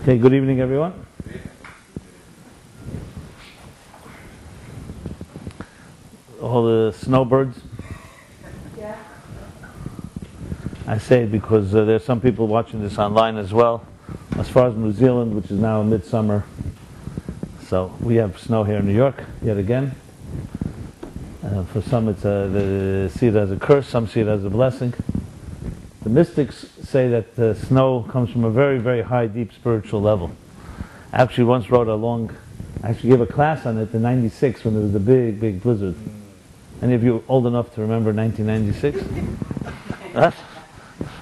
Okay, good evening, everyone. All the snowbirds. Yeah. I say it because there's some people watching this online as well. As far as New Zealand, which is now midsummer, so we have snow here in New York yet again. For some, they see it as a curse. Some see it as a blessing. The mystics say that the snow comes from a very, very high, deep spiritual level. I actually once wrote I actually gave a class on it in '96 when there was a big, big blizzard. Any of you old enough to remember 1996? Huh?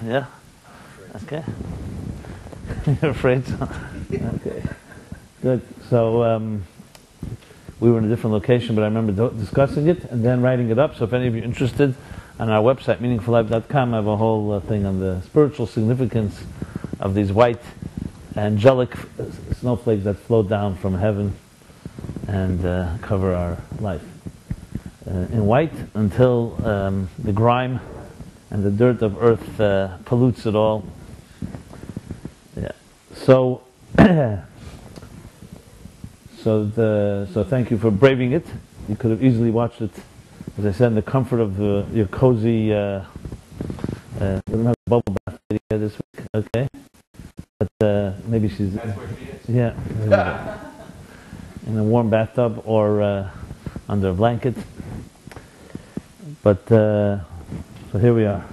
Yeah? Okay. You're afraid? Okay. Good. So we were in a different location, but I remember discussing it and then writing it up. So if any of you are interested, on our website, meaningfullife.com, I have a whole thing on the spiritual significance of these white angelic snowflakes that float down from heaven and cover our life. In white until the grime and the dirt of earth pollutes it all. Yeah. So, so thank you for braving it. You could have easily watched it, as I said, in the comfort of your cozy. We don't have a bubble bath lady here this week, okay? But maybe she's. That's where she is. Yeah. In a warm bathtub or under a blanket. But so here we are.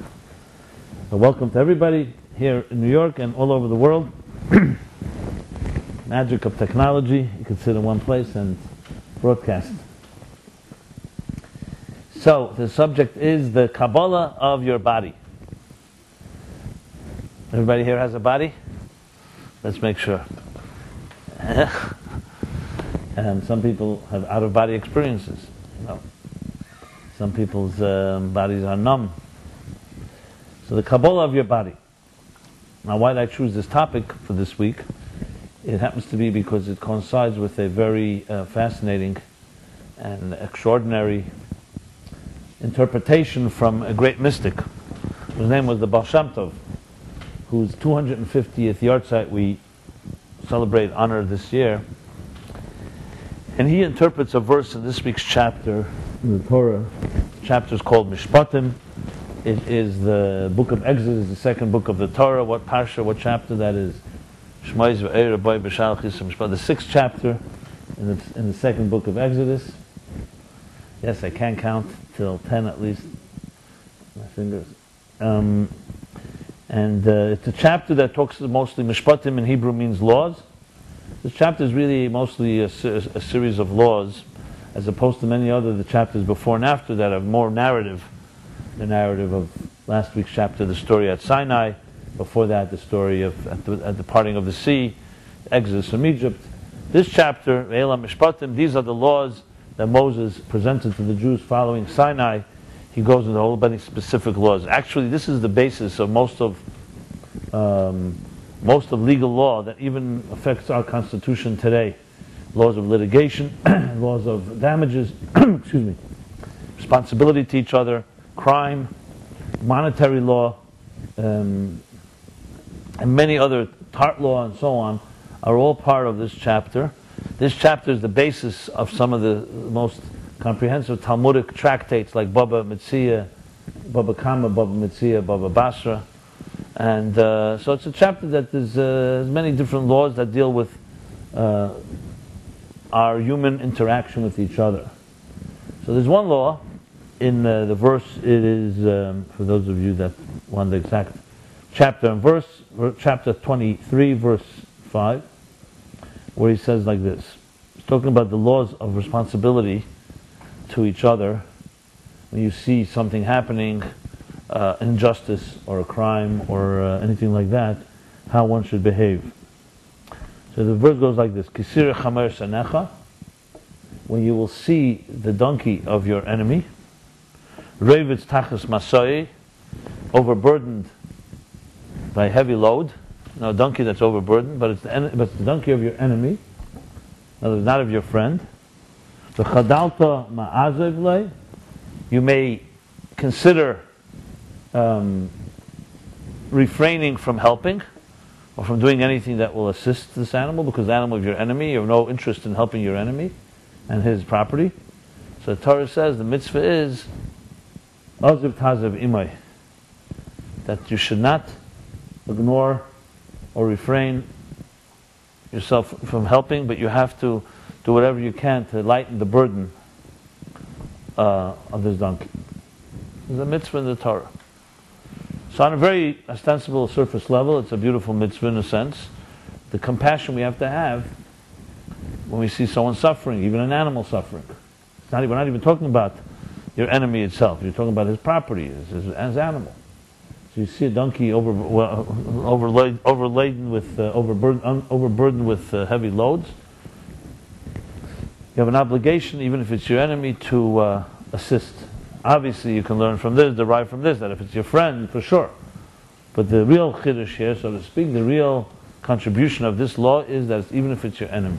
So welcome to everybody here in New York and all over the world. Magic of technology. You can sit in one place and broadcast. So the subject is the Kabbalah of your body. Everybody here has a body? Let's make sure. And some people have out-of-body experiences. Some people's bodies are numb. So the Kabbalah of your body. Now, why did I choose this topic for this week? It happens to be because it coincides with a very fascinating and extraordinary interpretation from a great mystic, whose name was the Baal Shem Tov, whose 250th yahrzeit we celebrate, honor this year. And he interprets a verse in this week's chapter in the Torah. The chapter is called Mishpatim. It is the book of Exodus, the second book of the Torah. What parsha, what chapter that is? Shmais ve'er boy b'shal chisam Mishpat. The sixth chapter in the second book of Exodus. Yes, I can count till 10 at least. My fingers. It's a chapter that talks mostly Mishpatim in Hebrew means laws. This chapter is really mostly a series of laws, as opposed to many other the chapters before and after that are more narrative. The narrative of last week's chapter, the story at Sinai. Before that, the story of at the parting of the sea, Exodus from Egypt. This chapter, Ve'elam Mishpatim, these are the laws that Moses presented to the Jews following Sinai. He goes into a whole bunch of specific laws. Actually, this is the basis of most of legal law that even affects our Constitution today. Laws of litigation, laws of damages, excuse me, responsibility to each other, crime, monetary law, and many other tort law and so on are all part of this chapter. This chapter is the basis of some of the most comprehensive Talmudic tractates like Baba Metzia, Baba Kama, Baba Metzia, Baba Basra. And so it's a chapter that has many different laws that deal with our human interaction with each other. So there's one law in the verse. It is, for those of you that want the exact chapter and verse, chapter 23, verse 5, where he says like this. He's talking about the laws of responsibility to each other. When you see something happening, injustice or a crime or anything like that, how one should behave. So the verse goes like this: Kisir chamer sanecha, when you will see the donkey of your enemy, Revitz tachas masai, overburdened by a heavy load. No, a donkey that's overburdened, but it's the donkey of your enemy, not of your friend. The chadalta ma'azev lei, you may consider refraining from helping. or from doing anything that will assist this animal, because the animal is your enemy. You have no interest in helping your enemy and his property. So the Torah says the mitzvah is Aziv Tazav Imay, that you should not ignore or refrain yourself from helping, but you have to do whatever you can to lighten the burden of this donkey. There's a mitzvah in the Torah. So on a very ostensible surface level, it's a beautiful mitzvah in a sense. The compassion we have to have when we see someone suffering, even an animal suffering. We're not even talking about your enemy itself. You're talking about his property, his animal. So you see a donkey overburdened with heavy loads. You have an obligation, even if it's your enemy, to assist. Obviously, you can learn from this, derive from this, that if it's your friend, for sure. But the real chiddush here, so to speak, the real contribution of this law is that even if it's your enemy.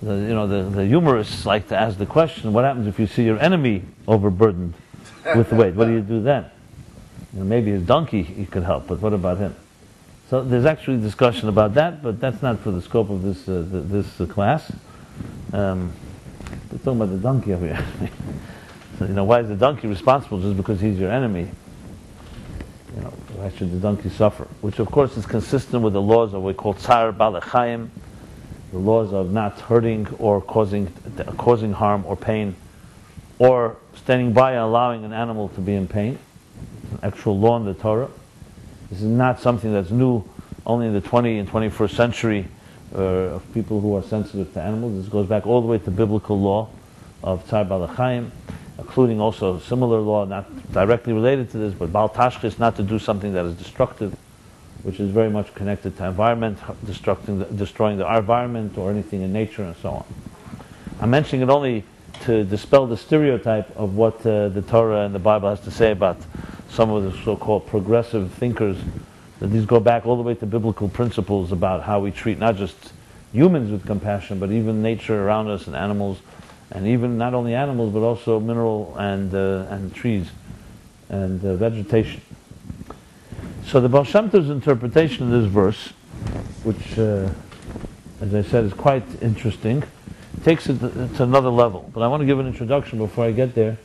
The humorists like to ask the question, what happens if you see your enemy overburdened with weight? What do you do then? Maybe his donkey he could help, but what about him? So there's actually discussion about that, but that's not for the scope of this class. We're talking about the donkey over here. So, why is the donkey responsible just because he's your enemy? Why should the donkey suffer? Which of course is consistent with the laws of what we call Tsar Balachayim, the laws of not hurting or causing harm or pain, or standing by and allowing an animal to be in pain. It's an actual law in the Torah. This is not something that's new only in the 20th and 21st century of people who are sensitive to animals. This goes back all the way to biblical law of Tsar Balachayim, including also a similar law, not directly related to this, but Bal Tashchis, not to do something that is destructive, which is very much connected to environment, destroying the environment or anything in nature and so on. I'm mentioning it only to dispel the stereotype of what the Torah and the Bible has to say about some of the so-called progressive thinkers, that these go back all the way to biblical principles about how we treat not just humans with compassion, but even nature around us and animals, and even not only animals, but also mineral and trees and vegetation. So the Baal Shem Tov's interpretation of this verse, which, as I said, is quite interesting, takes it to another level. But I want to give an introduction before I get there,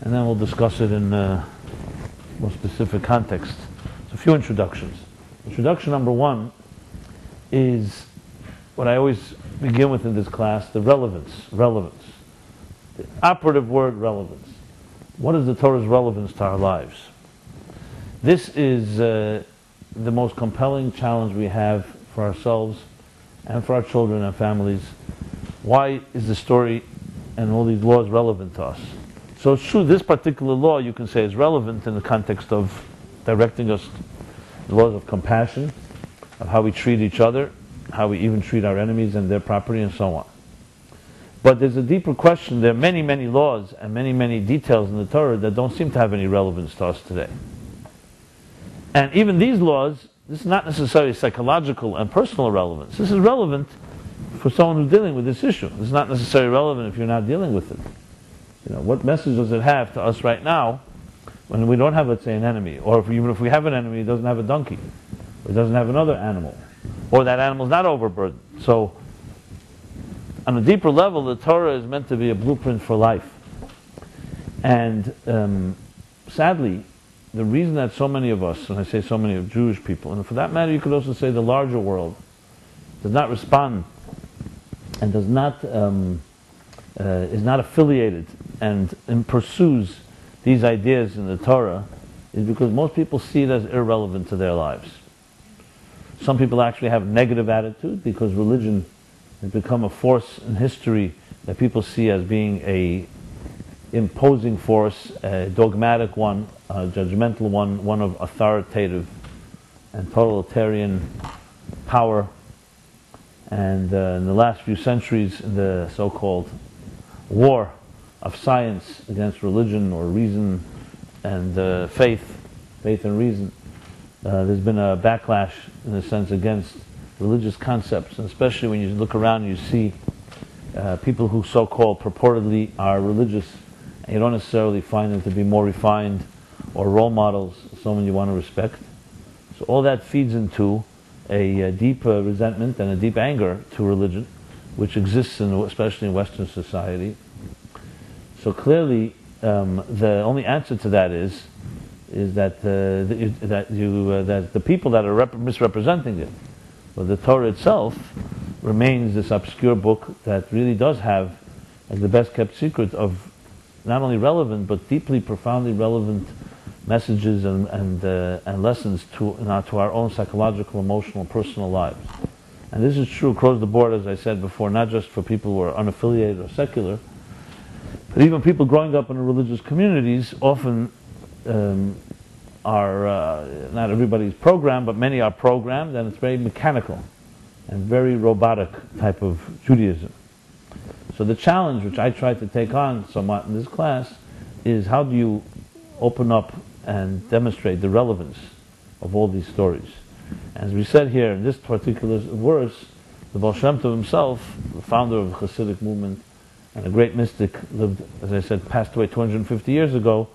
and then we'll discuss it in more specific context. So a few introductions. Introduction number one is what I always begin with in this class, the relevance. The operative word, relevance. What is the Torah's relevance to our lives? This is the most compelling challenge we have for ourselves and for our children and families. Why is the story and all these laws relevant to us? So it's true, this particular law you can say is relevant in the context of directing us the laws of compassion, of how we treat each other, how we even treat our enemies and their property and so on. But there's a deeper question. There are many, many laws and many, many details in the Torah that don't seem to have any relevance to us today. And even these laws, this is not necessarily psychological and personal relevance. This is relevant for someone who's dealing with this issue. This is not necessarily relevant if you're not dealing with it. What message does it have to us right now when we don't have, let's say, an enemy, or even if we have an enemy, it doesn't have a donkey, or it doesn't have another animal, or that animal's not overburdened. So, on a deeper level, the Torah is meant to be a blueprint for life. And sadly, the reason that so many of us, and I say so many of Jewish people, and for that matter you could also say the larger world, does not respond and does not is not affiliated and pursues these ideas in the Torah, is because most people see it as irrelevant to their lives. Some people actually have a negative attitude because religion has become a force in history that people see as being a imposing force, a dogmatic one, a judgmental one of authoritative and totalitarian power. And in the last few centuries, in the so-called war of science against religion or reason and faith and reason, there's been a backlash, in a sense, against religious concepts, and especially when you look around and you see people who so-called purportedly are religious, and you don't necessarily find them to be more refined or role models, someone you want to respect. So all that feeds into a deep resentment and a deep anger to religion, which exists especially in Western society. So clearly, the only answer to that is that that the people that are misrepresenting it, well, the Torah itself remains this obscure book that really does have like the best kept secret of not only relevant but deeply, profoundly relevant messages and lessons to our own psychological, emotional, personal lives. And this is true across the board, as I said before, not just for people who are unaffiliated or secular, but even people growing up in religious communities often are, not everybody's programmed, but many are programmed, and it's very mechanical and very robotic type of Judaism. So the challenge, which I try to take on somewhat in this class, is how do you open up and demonstrate the relevance of all these stories. As we said here in this particular verse, the Baal Shem Tov himself, the founder of the Hasidic movement, and a great mystic, lived, as I said, passed away 250 years ago,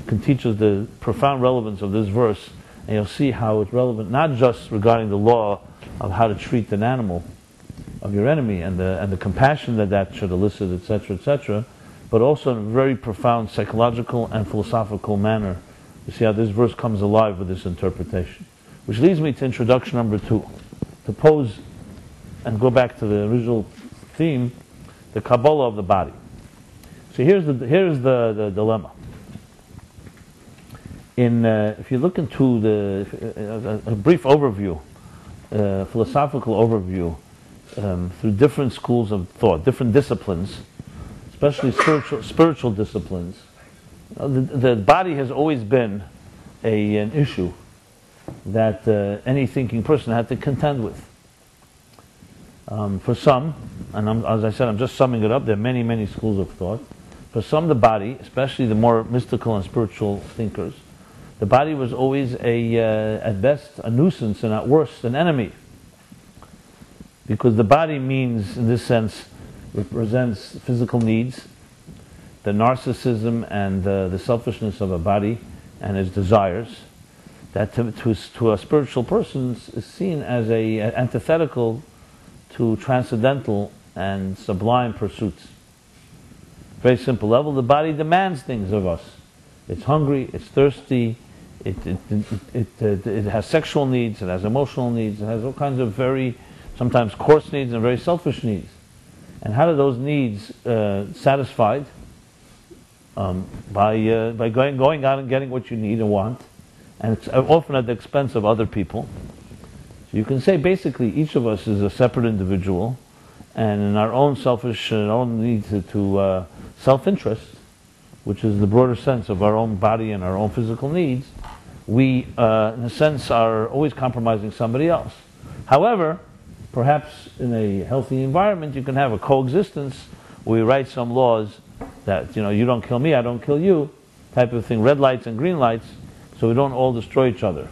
can teach us the profound relevance of this verse, and you'll see how it's relevant not just regarding the law of how to treat an animal of your enemy and the compassion that should elicit, etc., but also in a very profound psychological and philosophical manner. You see how this verse comes alive with this interpretation. Which leads me to introduction number 2, to pose and go back to the original theme, the Kabbalah of the body. So here's the dilemma. If you look into a brief overview, philosophical overview, through different schools of thought, different disciplines, especially spiritual disciplines, the body has always been an issue that any thinking person had to contend with. For some, and as I said, I'm just summing it up, there are many, many schools of thought. For some, the body, especially the more mystical and spiritual thinkers, the body was always at best a nuisance and at worst an enemy. Because the body means, in this sense, represents physical needs, the narcissism and the selfishness of a body and its desires, that to a spiritual person is seen as antithetical to transcendental and sublime pursuits. Very simple level, the body demands things of us. It's hungry, it's thirsty, it has sexual needs, it has emotional needs, it has all kinds of very, sometimes coarse needs and very selfish needs. And how are those needs satisfied? By going out and getting what you need and want, and it's often at the expense of other people. So you can say basically each of us is a separate individual, and in our own selfish, own need to self-interest, which is the broader sense of our own body and our own physical needs, we, in a sense, are always compromising somebody else. However, perhaps in a healthy environment, you can have a coexistence where we write some laws that, you don't kill me, I don't kill you, type of thing, red lights and green lights, so we don't all destroy each other.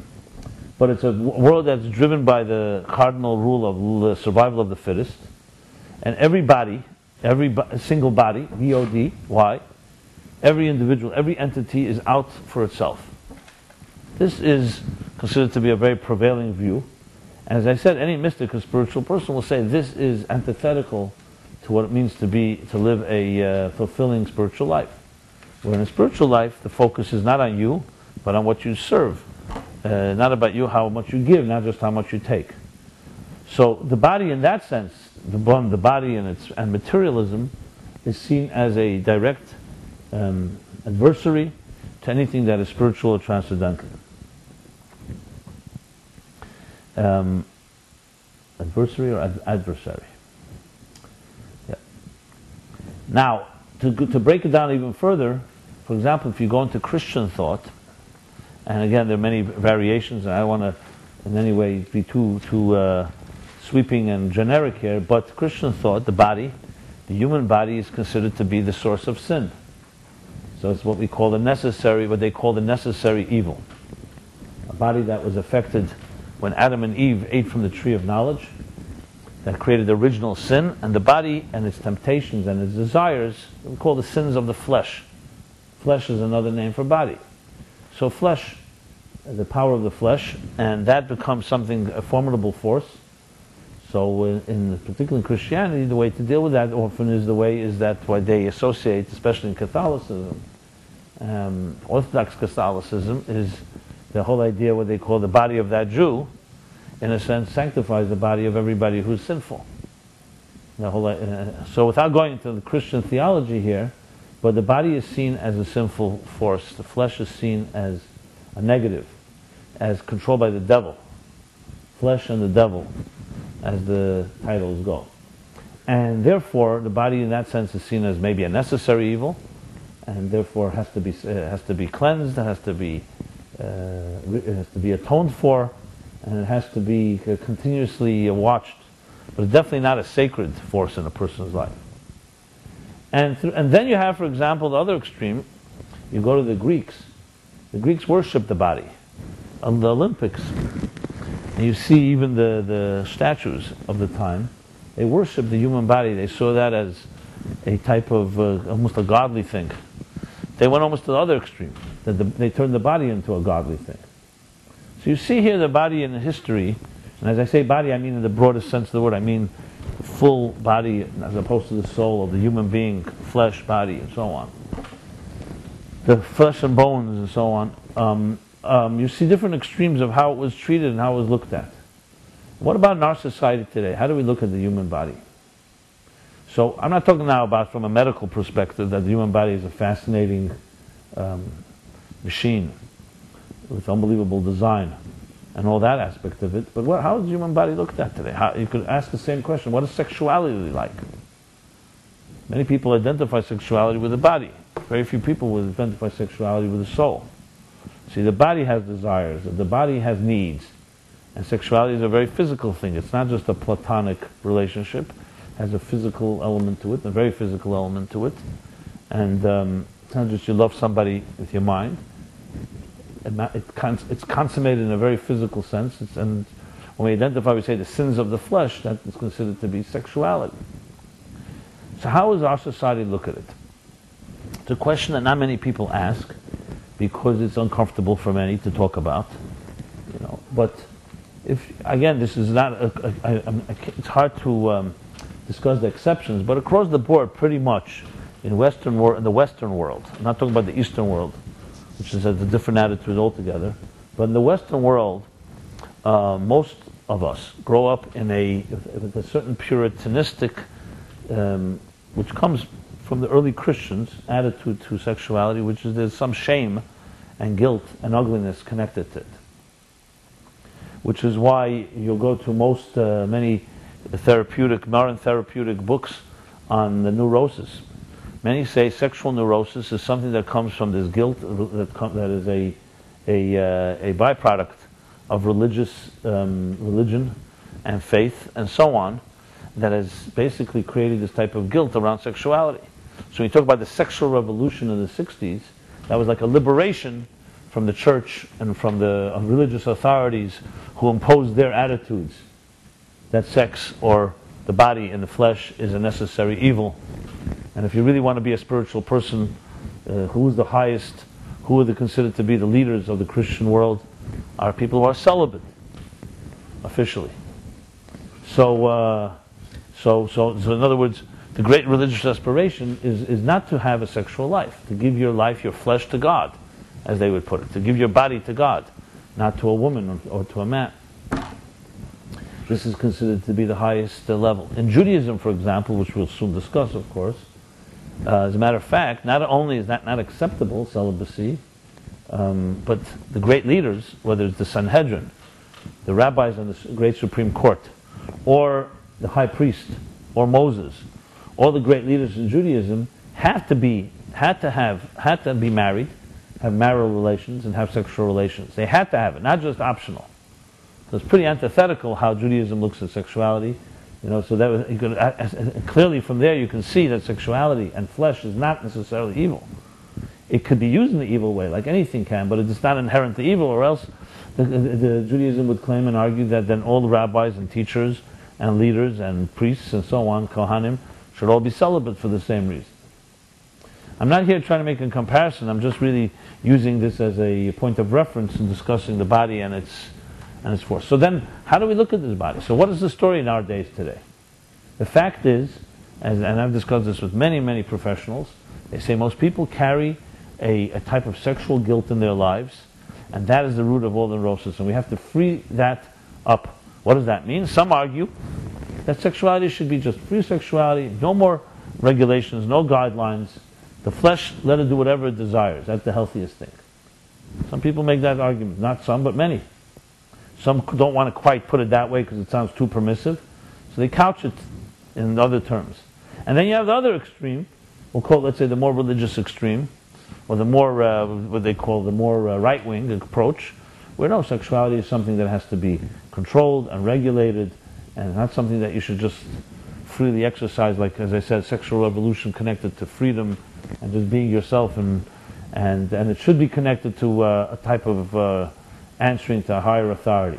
But it's a world that's driven by the cardinal rule of the survival of the fittest, and every single body, B-O-D-Y, every individual, every entity is out for itself. This is considered to be a very prevailing view. And as I said, any mystic or spiritual person will say this is antithetical to what it means to live a fulfilling spiritual life. Where in a spiritual life, the focus is not on you, but on what you serve. Not about you, how much you give, not just how much you take. So the body in that sense, the body and materialism is seen as a direct adversary to anything that is spiritual or transcendental. Adversary or adversary? Yeah. Now, to break it down even further, for example, if you go into Christian thought, and again there are many variations, and I don't want to in any way be too sweeping and generic here, but Christian thought, the human body is considered to be the source of sin. So it's what they call the necessary evil. A body that was affected when Adam and Eve ate from the tree of knowledge, that created the original sin, and the body and its temptations and its desires, we call the sins of the flesh. Flesh is another name for body. So flesh, the power of the flesh, and that becomes something, a formidable force. So particularly in Christianity, the way to deal with that often is that what they associate, especially in Catholicism, Orthodox Catholicism, is the whole idea what they call the body of that Jew, in a sense, sanctifies the body of everybody who's sinful. So without going into the Christian theology here, but the body is seen as a sinful force. The flesh is seen as a negative, as controlled by the devil. Flesh and the devil, as the titles go. And therefore, the body in that sense is seen as maybe a necessary evil, and therefore has to be cleansed, it has to be atoned for, and it has to be continuously watched. But it's definitely not a sacred force in a person's life. And then you have, for example, the other extreme. You go to the Greeks. The Greeks worship the body. On the Olympics, and you see even the statues of the time, they worship the human body. They saw that as a type of almost a godly thing. They went almost to the other extreme. They turned the body into a godly thing. So you see here the body in history. And as I say body, I mean in the broadest sense of the word. I mean full body as opposed to the soul of the human being, flesh, body, and so on. The flesh and bones and so on. You see different extremes of how it was treated and how it was looked at. What about in our society today? How do we look at the human body? So I'm not talking now about from a medical perspective that the human body is a fascinating machine with unbelievable design and all that aspect of it. But how is the human body looked at today? You could ask the same question. What is sexuality like? Many people identify sexuality with the body. Very few people will identify sexuality with the soul. See, the body has desires, the body has needs, and sexuality is a very physical thing. It's not just a platonic relationship. It has a physical element to it, a very physical element to it. And it's not just you love somebody with your mind. It's consummated in a very physical sense. And when we identify, we say the sins of the flesh, that is considered to be sexuality. So how does our society look at it? It's a question that not many people ask, because it's uncomfortable for many to talk about, But this is not. It's hard to discuss the exceptions, but across the board, pretty much in the Western world. I'm not talking about the Eastern world, which is a different attitude altogether. But in the Western world, most of us grow up with a certain puritanistic, which comes from the early Christians, attitude to sexuality, which is there's some shame and guilt and ugliness connected to it. Which is why you'll go to many modern therapeutic books on the neurosis. Many say sexual neurosis is something that comes from this guilt that is a byproduct of religion and faith and so on, that has basically created this type of guilt around sexuality. So when you talk about the sexual revolution in the 60s, that was like a liberation from the church and from the religious authorities who imposed their attitudes that sex or the body and the flesh is a necessary evil. And if you really want to be a spiritual person, who is the highest, who are considered to be the leaders of the Christian world, are people who are celibate, officially. So in other words, the great religious aspiration is not to have a sexual life, to give your life, your flesh to God, as they would put it, to give your body to God, not to a woman or to a man. This is considered to be the highest level. In Judaism, for example, which we'll soon discuss, of course, as a matter of fact, not only is that not acceptable, celibacy, but the great leaders, whether it's the Sanhedrin, the rabbis on the great Supreme Court, or the high priest, or Moses, all the great leaders in Judaism had to be married, have marital relations, and have sexual relations. They had to have it, not just optional. So it's pretty antithetical how Judaism looks at sexuality. So that clearly from there you can see that sexuality and flesh is not necessarily evil. It could be used in the evil way, like anything can, but it's not inherently evil, or else the Judaism would claim and argue that then all the rabbis and teachers and leaders and priests and so on, Kohanim, should all be celibate for the same reason. I'm not here trying to make a comparison. I'm just really using this as a point of reference in discussing the body and its force. So then, how do we look at this body? So what is the story in our days today? The fact is, and I've discussed this with many, many professionals, they say most people carry a type of sexual guilt in their lives, and that is the root of all the neurosis, and we have to free that up. What does that mean? Some argue that sexuality should be just free sexuality, no more regulations, no guidelines. The flesh, let it do whatever it desires. That's the healthiest thing. Some people make that argument. Not some, but many. Some don't want to quite put it that way because it sounds too permissive. So they couch it in other terms. And then you have the other extreme. We'll call it, let's say, the more religious extreme, or the more, what they call the more right-wing approach, where no, sexuality is something that has to be controlled and regulated, and not something that you should just freely exercise, like, as I said, sexual revolution connected to freedom and just being yourself, and it should be connected to a type of answering to a higher authority.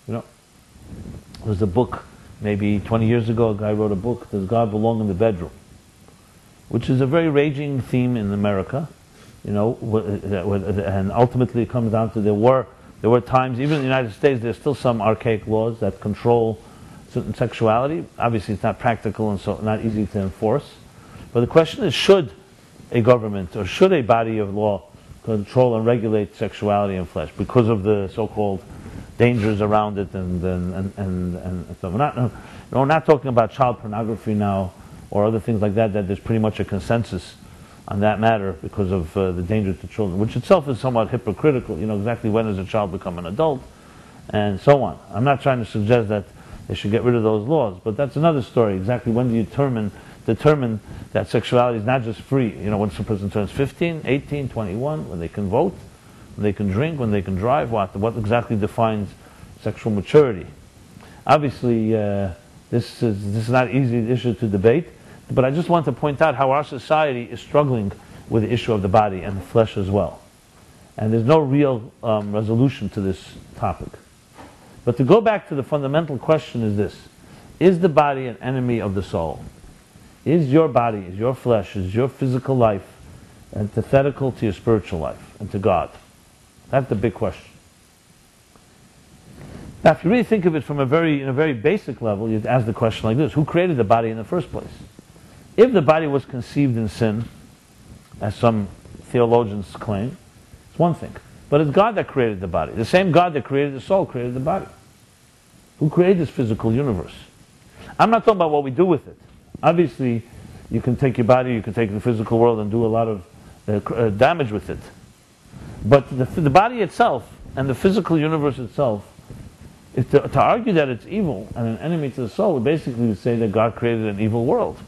You know, there was a book, maybe 20 years ago, a guy wrote a book, Does God Belong in the Bedroom? Which is a very raging theme in America, you know, and ultimately it comes down to there were times, even in the United States, there's still some archaic laws that control certain sexuality. Obviously it's not practical and so not easy to enforce. But the question is, should a government or should a body of law control and regulate sexuality and flesh because of the so-called dangers around it, and so we're not talking about child pornography now or other things like that there's pretty much a consensus on that matter because of the danger to children, which itself is somewhat hypocritical. You know, exactly when does a child become an adult, and so on. I'm not trying to suggest that they should get rid of those laws, but that's another story. Exactly when do you determine that sexuality is not just free? You know, when some person turns 15, 18, 21, when they can vote, when they can drink, when they can drive, what exactly defines sexual maturity? Obviously, this is not an easy issue to debate, but I just want to point out how our society is struggling with the issue of the body and the flesh as well. And there's no real resolution to this topic. But to go back to the fundamental question is this: is the body an enemy of the soul? Is your body, is your flesh, is your physical life antithetical to your spiritual life and to God? That's the big question. Now, if you really think of it from in a very basic level, you'd ask the question like this: who created the body in the first place? If the body was conceived in sin, as some theologians claim, it's one thing. But it's God that created the body. The same God that created the soul created the body. Who created this physical universe? I'm not talking about what we do with it. Obviously, you can take your body, you can take the physical world and do a lot of damage with it. But the body itself and the physical universe itself, to argue that it's evil and an enemy to the soul would basically say that God created an evil world.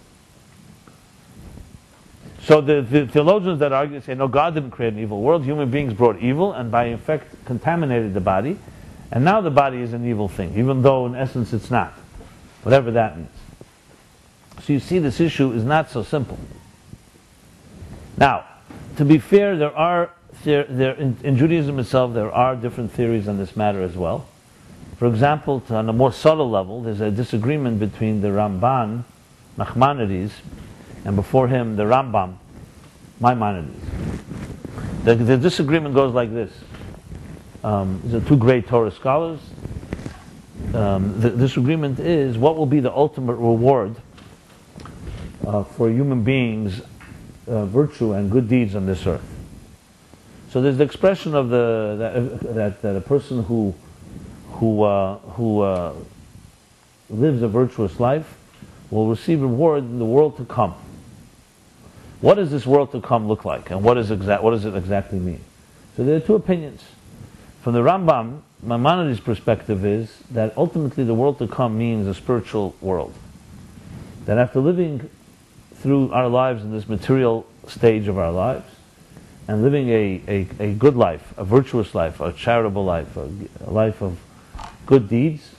So the theologians that argue say, no, God didn't create an evil world. Human beings brought evil and by effect contaminated the body. And now the body is an evil thing, even though in essence it's not. Whatever that means. So you see, this issue is not so simple. Now, to be fair, in Judaism itself, there are different theories on this matter as well. For example, on a more subtle level, there's a disagreement between the Ramban, Nachmanides, and before him, the Rambam, Maimonides. The disagreement goes like this. These are two great Torah scholars. The disagreement is, what will be the ultimate reward for human beings' virtue and good deeds on this earth? So there's the expression of that a person who lives a virtuous life will receive reward in the world to come. What does this world to come look like, and what does it exactly mean? So there are two opinions. From the Rambam, Maimonides' perspective is that ultimately the world to come means a spiritual world. That after living through our lives in this material stage of our lives, and living a good life, a virtuous life, a charitable life, a life of good deeds,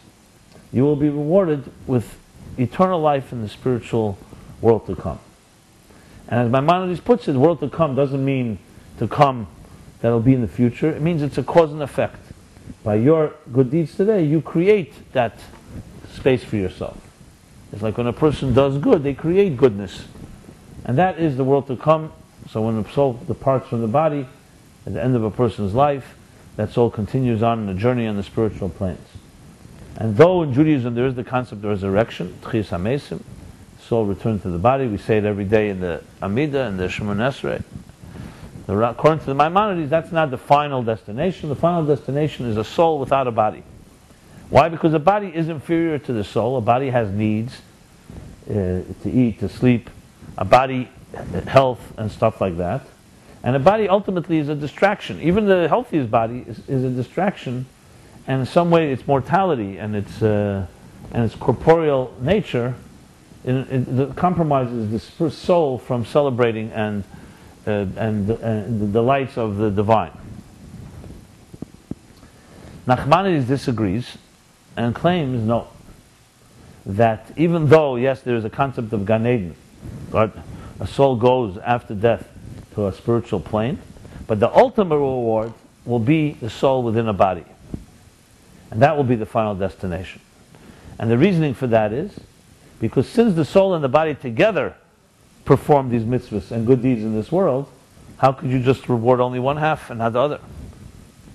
you will be rewarded with eternal life in the spiritual world to come. And as Maimonides puts it, the world to come doesn't mean to come that'll be in the future. It means it's a cause and effect. By your good deeds today, you create that space for yourself. It's like when a person does good, they create goodness And that is the world to come. So when the soul departs from the body, at the end of a person's life, that soul continues on in a journey on the spiritual planes. And though in Judaism there is the concept of resurrection, Tchias HaMesim, soul returns to the body, we say it every day in the Amidah and the Shemoneh Esrei. According to the Maimonides, that's not the final destination. The final destination is a soul without a body. Why? Because a body is inferior to the soul. A body has needs to eat, to sleep, a body, health, and stuff like that. And a body ultimately is a distraction. Even the healthiest body is a distraction, and in some way its mortality and its corporeal nature compromises the soul from celebrating and the delights of the divine. Nachmanides disagrees and claims no, that even though yes there is a concept of Gan Eden, but a soul goes after death to a spiritual plane, but the ultimate reward will be the soul within a body, and that will be the final destination. And the reasoning for that is because since the soul and the body together perform these mitzvahs and good deeds in this world, how could you just reward only one half and not the other?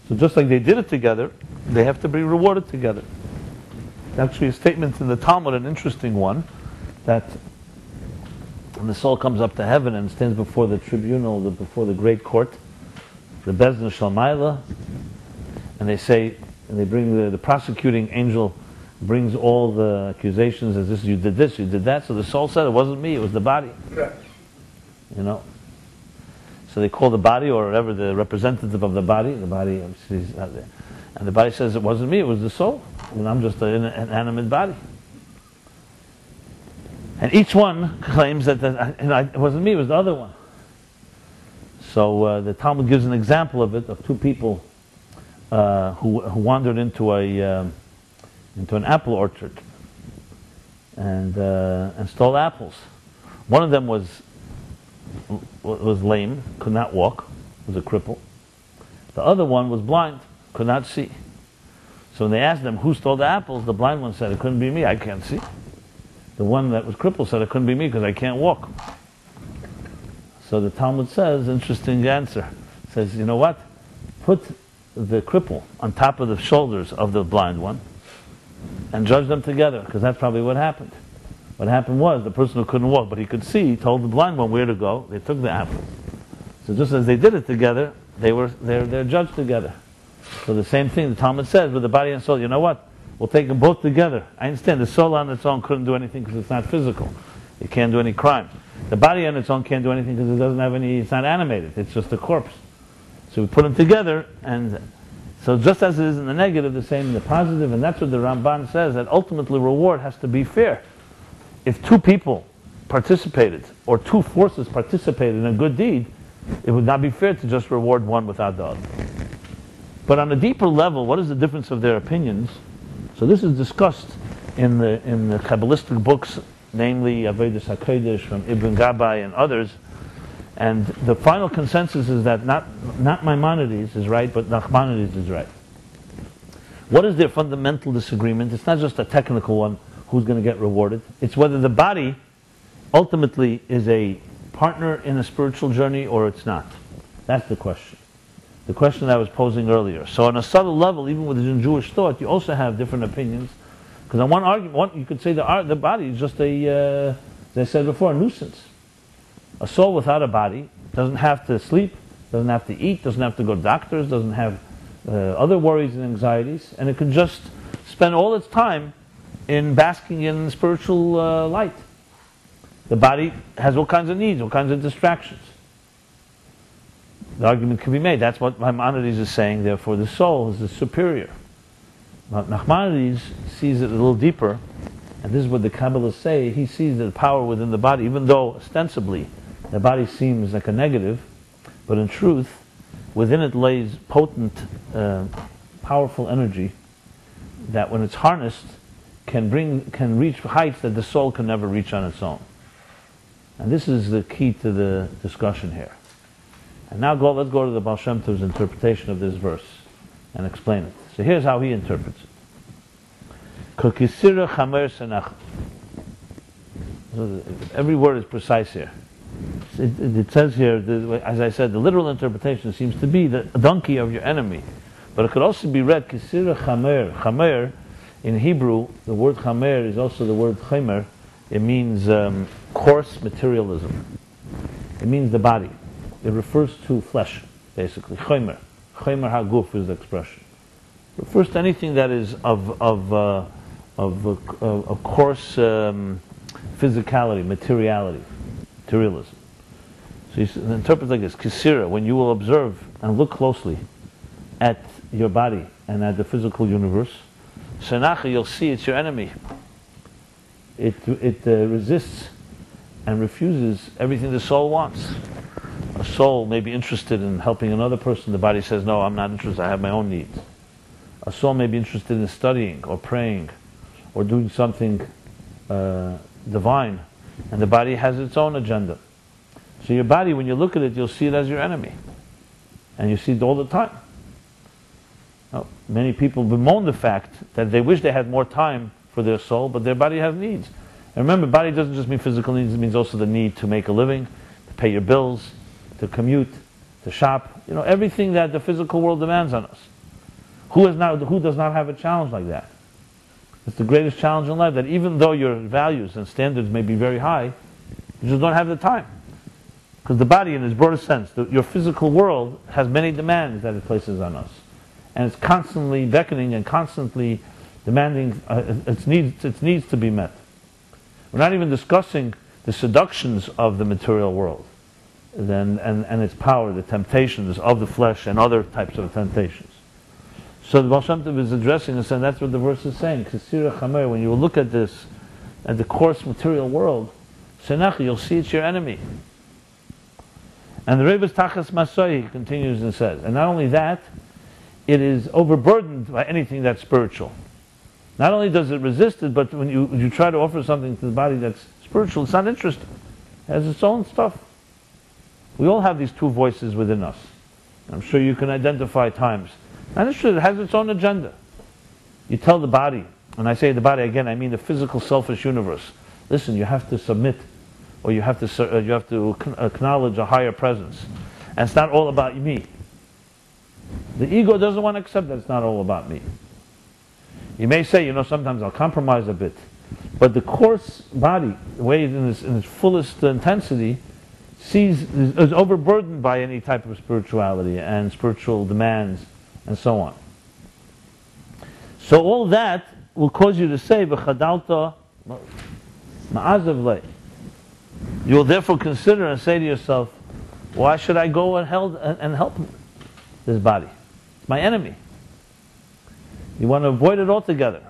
So just like they did it together, they have to be rewarded together. Actually, a statement in the Talmud, an interesting one, that when the soul comes up to heaven and stands before the tribunal, before the great court, the Bezdin Shalmaila, and they say, and they bring the prosecuting angel brings all the accusations as this, you did this, you did that. So the soul said, it wasn't me, it was the body. You know. So they call the body, or whatever, the representative of the body and the body says, it wasn't me, it was the soul. And I'm just an inanimate body. And each one claims that it wasn't me, it was the other one. So the Talmud gives an example of it, of two people who wandered into an apple orchard and stole apples. One of them was lame, could not walk, was a cripple. The other one was blind, could not see. So when they asked them who stole the apples, the blind one said, it couldn't be me, I can't see. The one that was crippled said, it couldn't be me because I can't walk. So the Talmud says, interesting answer, says, you know what? Put the cripple on top of the shoulders of the blind one and judge them together, because that's probably what happened. What happened was the person who couldn't walk but he could see told the blind one where to go. They took the apple. So just as they did it together, they're judged together. So the same thing the Talmud says with the body and soul. You know what? We'll take them both together. I understand the soul on its own couldn't do anything because it's not physical. It can't do any crime. The body on its own can't do anything because it doesn't have any. It's not animated. It's just a corpse. So we put them together, and so just as it is in the negative, the same in the positive, and that's what the Ramban says, that ultimately reward has to be fair. If two people participated, or two forces participated in a good deed, it would not be fair to just reward one without the other. But on a deeper level, what is the difference of their opinions? So this is discussed in the Kabbalistic books, namely Avodas HaKodesh from Ibn Gabbai and others. And the final consensus is that not Maimonides is right, but Nachmanides is right. What is their fundamental disagreement? It's not just a technical one, who's going to get rewarded. It's whether the body ultimately is a partner in a spiritual journey or it's not. That's the question. The question I was posing earlier. So on a subtle level, even within Jewish thought, you also have different opinions. Because on one argument, you could say the body is just as I said before, a nuisance. A soul without a body doesn't have to sleep, doesn't have to eat, doesn't have to go to doctors, doesn't have other worries and anxieties, and it can just spend all its time in basking in spiritual light. The body has all kinds of needs, all kinds of distractions. The argument can be made. That's what Maimonides is saying. Therefore, the soul is the superior. But Nachmanides sees it a little deeper, and this is what the Kabbalists say. He sees the power within the body, even though ostensibly the body seems like a negative, but in truth, within it lays potent, powerful energy that, when it's harnessed, can reach heights that the soul can never reach on its own. And this is the key to the discussion here. And now let's go to the Baal Shem Tov's interpretation of this verse and explain it. So here's how he interprets it. Every word is precise here. It says here, as I said, the literal interpretation seems to be the donkey of your enemy. But it could also be read, Kisira Chamer. Chamer, in Hebrew, the word Chamer is also the word Chemer. It means coarse materialism. It means the body. It refers to flesh, basically. Chemer. Chemer HaGuf is the expression. It refers to anything that is of coarse physicality, materialism. So you interpret like this, Kisira, when you will observe and look closely at your body and at the physical universe, Senacha, you'll see it's your enemy. It resists and refuses everything the soul wants. A soul may be interested in helping another person. The body says, no, I'm not interested, I have my own needs. A soul may be interested in studying or praying or doing something divine, and the body has its own agenda. So your body, when you look at it, you'll see it as your enemy. And you see it all the time. Now, many people bemoan the fact that they wish they had more time for their soul, but their body has needs. And remember, body doesn't just mean physical needs, it means also the need to make a living, to pay your bills, to commute, to shop, everything that the physical world demands on us. Who does not have a challenge like that? It's the greatest challenge in life, that even though your values and standards may be very high, you just don't have the time. Because the body, in its broadest sense, your physical world has many demands that it places on us. And it's constantly beckoning and constantly demanding its needs to be met. We're not even discussing the seductions of the material world and its power, the temptations of the flesh and other types of temptations. So the Baal Shem Tov is addressing this, and that's what the verse is saying. Kisira Chamer, when you look at this, at the coarse material world, Senach, you'll see it's your enemy. And the Rebbe's Tachas Masoi continues and says, and not only that, it is overburdened by anything that's spiritual. Not only does it resist it, but when you try to offer something to the body that's spiritual, it's not interested. It has its own stuff. We all have these two voices within us. I'm sure you can identify times. Not interested, it has its own agenda. You tell the body, and I say the body again, I mean the physical selfish universe, listen, you have to submit, or you have to acknowledge a higher presence. And it's not all about me. The ego doesn't want to accept that it's not all about me. You may say, sometimes I'll compromise a bit. But the coarse body, the way in its fullest intensity, is overburdened by any type of spirituality and spiritual demands and so on. So all that will cause you to say, V'chadalta ma'azav lei. You will therefore consider and say to yourself, why should I go and help this body? It's my enemy. You want to avoid it altogether,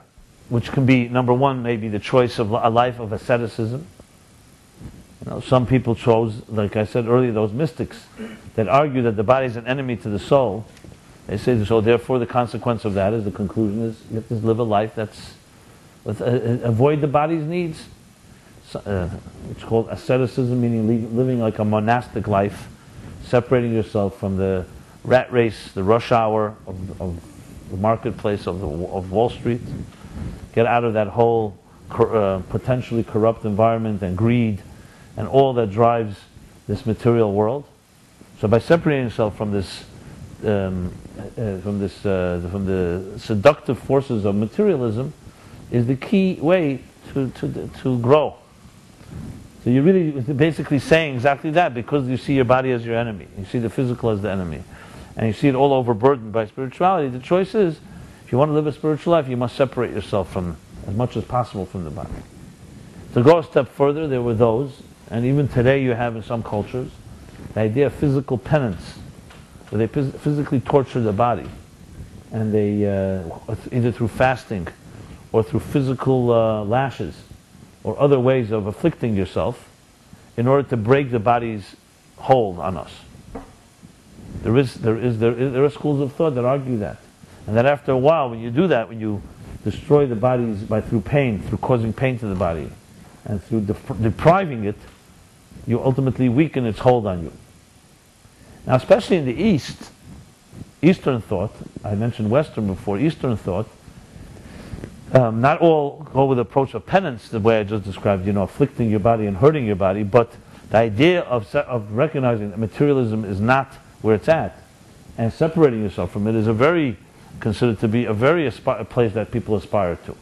which can be, number one, maybe the choice of a life of asceticism. Some people chose, like I said earlier, those mystics that argue that the body is an enemy to the soul. They say, so therefore the consequence of that is, the conclusion is, you have to live a life that's, avoid the body's needs. It's called asceticism, meaning living like a monastic life, separating yourself from the rat race, the rush hour of the marketplace of Wall Street. Get out of that whole potentially corrupt environment and greed and all that drives this material world. So by separating yourself from the seductive forces of materialism is the key way to grow. So you're really basically saying exactly that, because you see your body as your enemy, you see the physical as the enemy, and you see it all overburdened by spirituality. The choice is, if you want to live a spiritual life, you must separate yourself from, as much as possible, from the body. To go a step further, there were those, and even today you have in some cultures, the idea of physical penance, where they physically torture the body, and they either through fasting or through physical lashes or other ways of afflicting yourself in order to break the body's hold on us. There are schools of thought that argue that, and that after a while, when you do that, when you destroy the body through pain, through causing pain to the body, and through depriving it, you ultimately weaken its hold on you. Now, especially in the East, Eastern thought, I mentioned Western before, Eastern thought, not all go with the approach of penance, the way I just described, afflicting your body and hurting your body, but The idea of recognizing that materialism is not where it's at, and separating yourself from it, is considered to be a very place that people aspire to.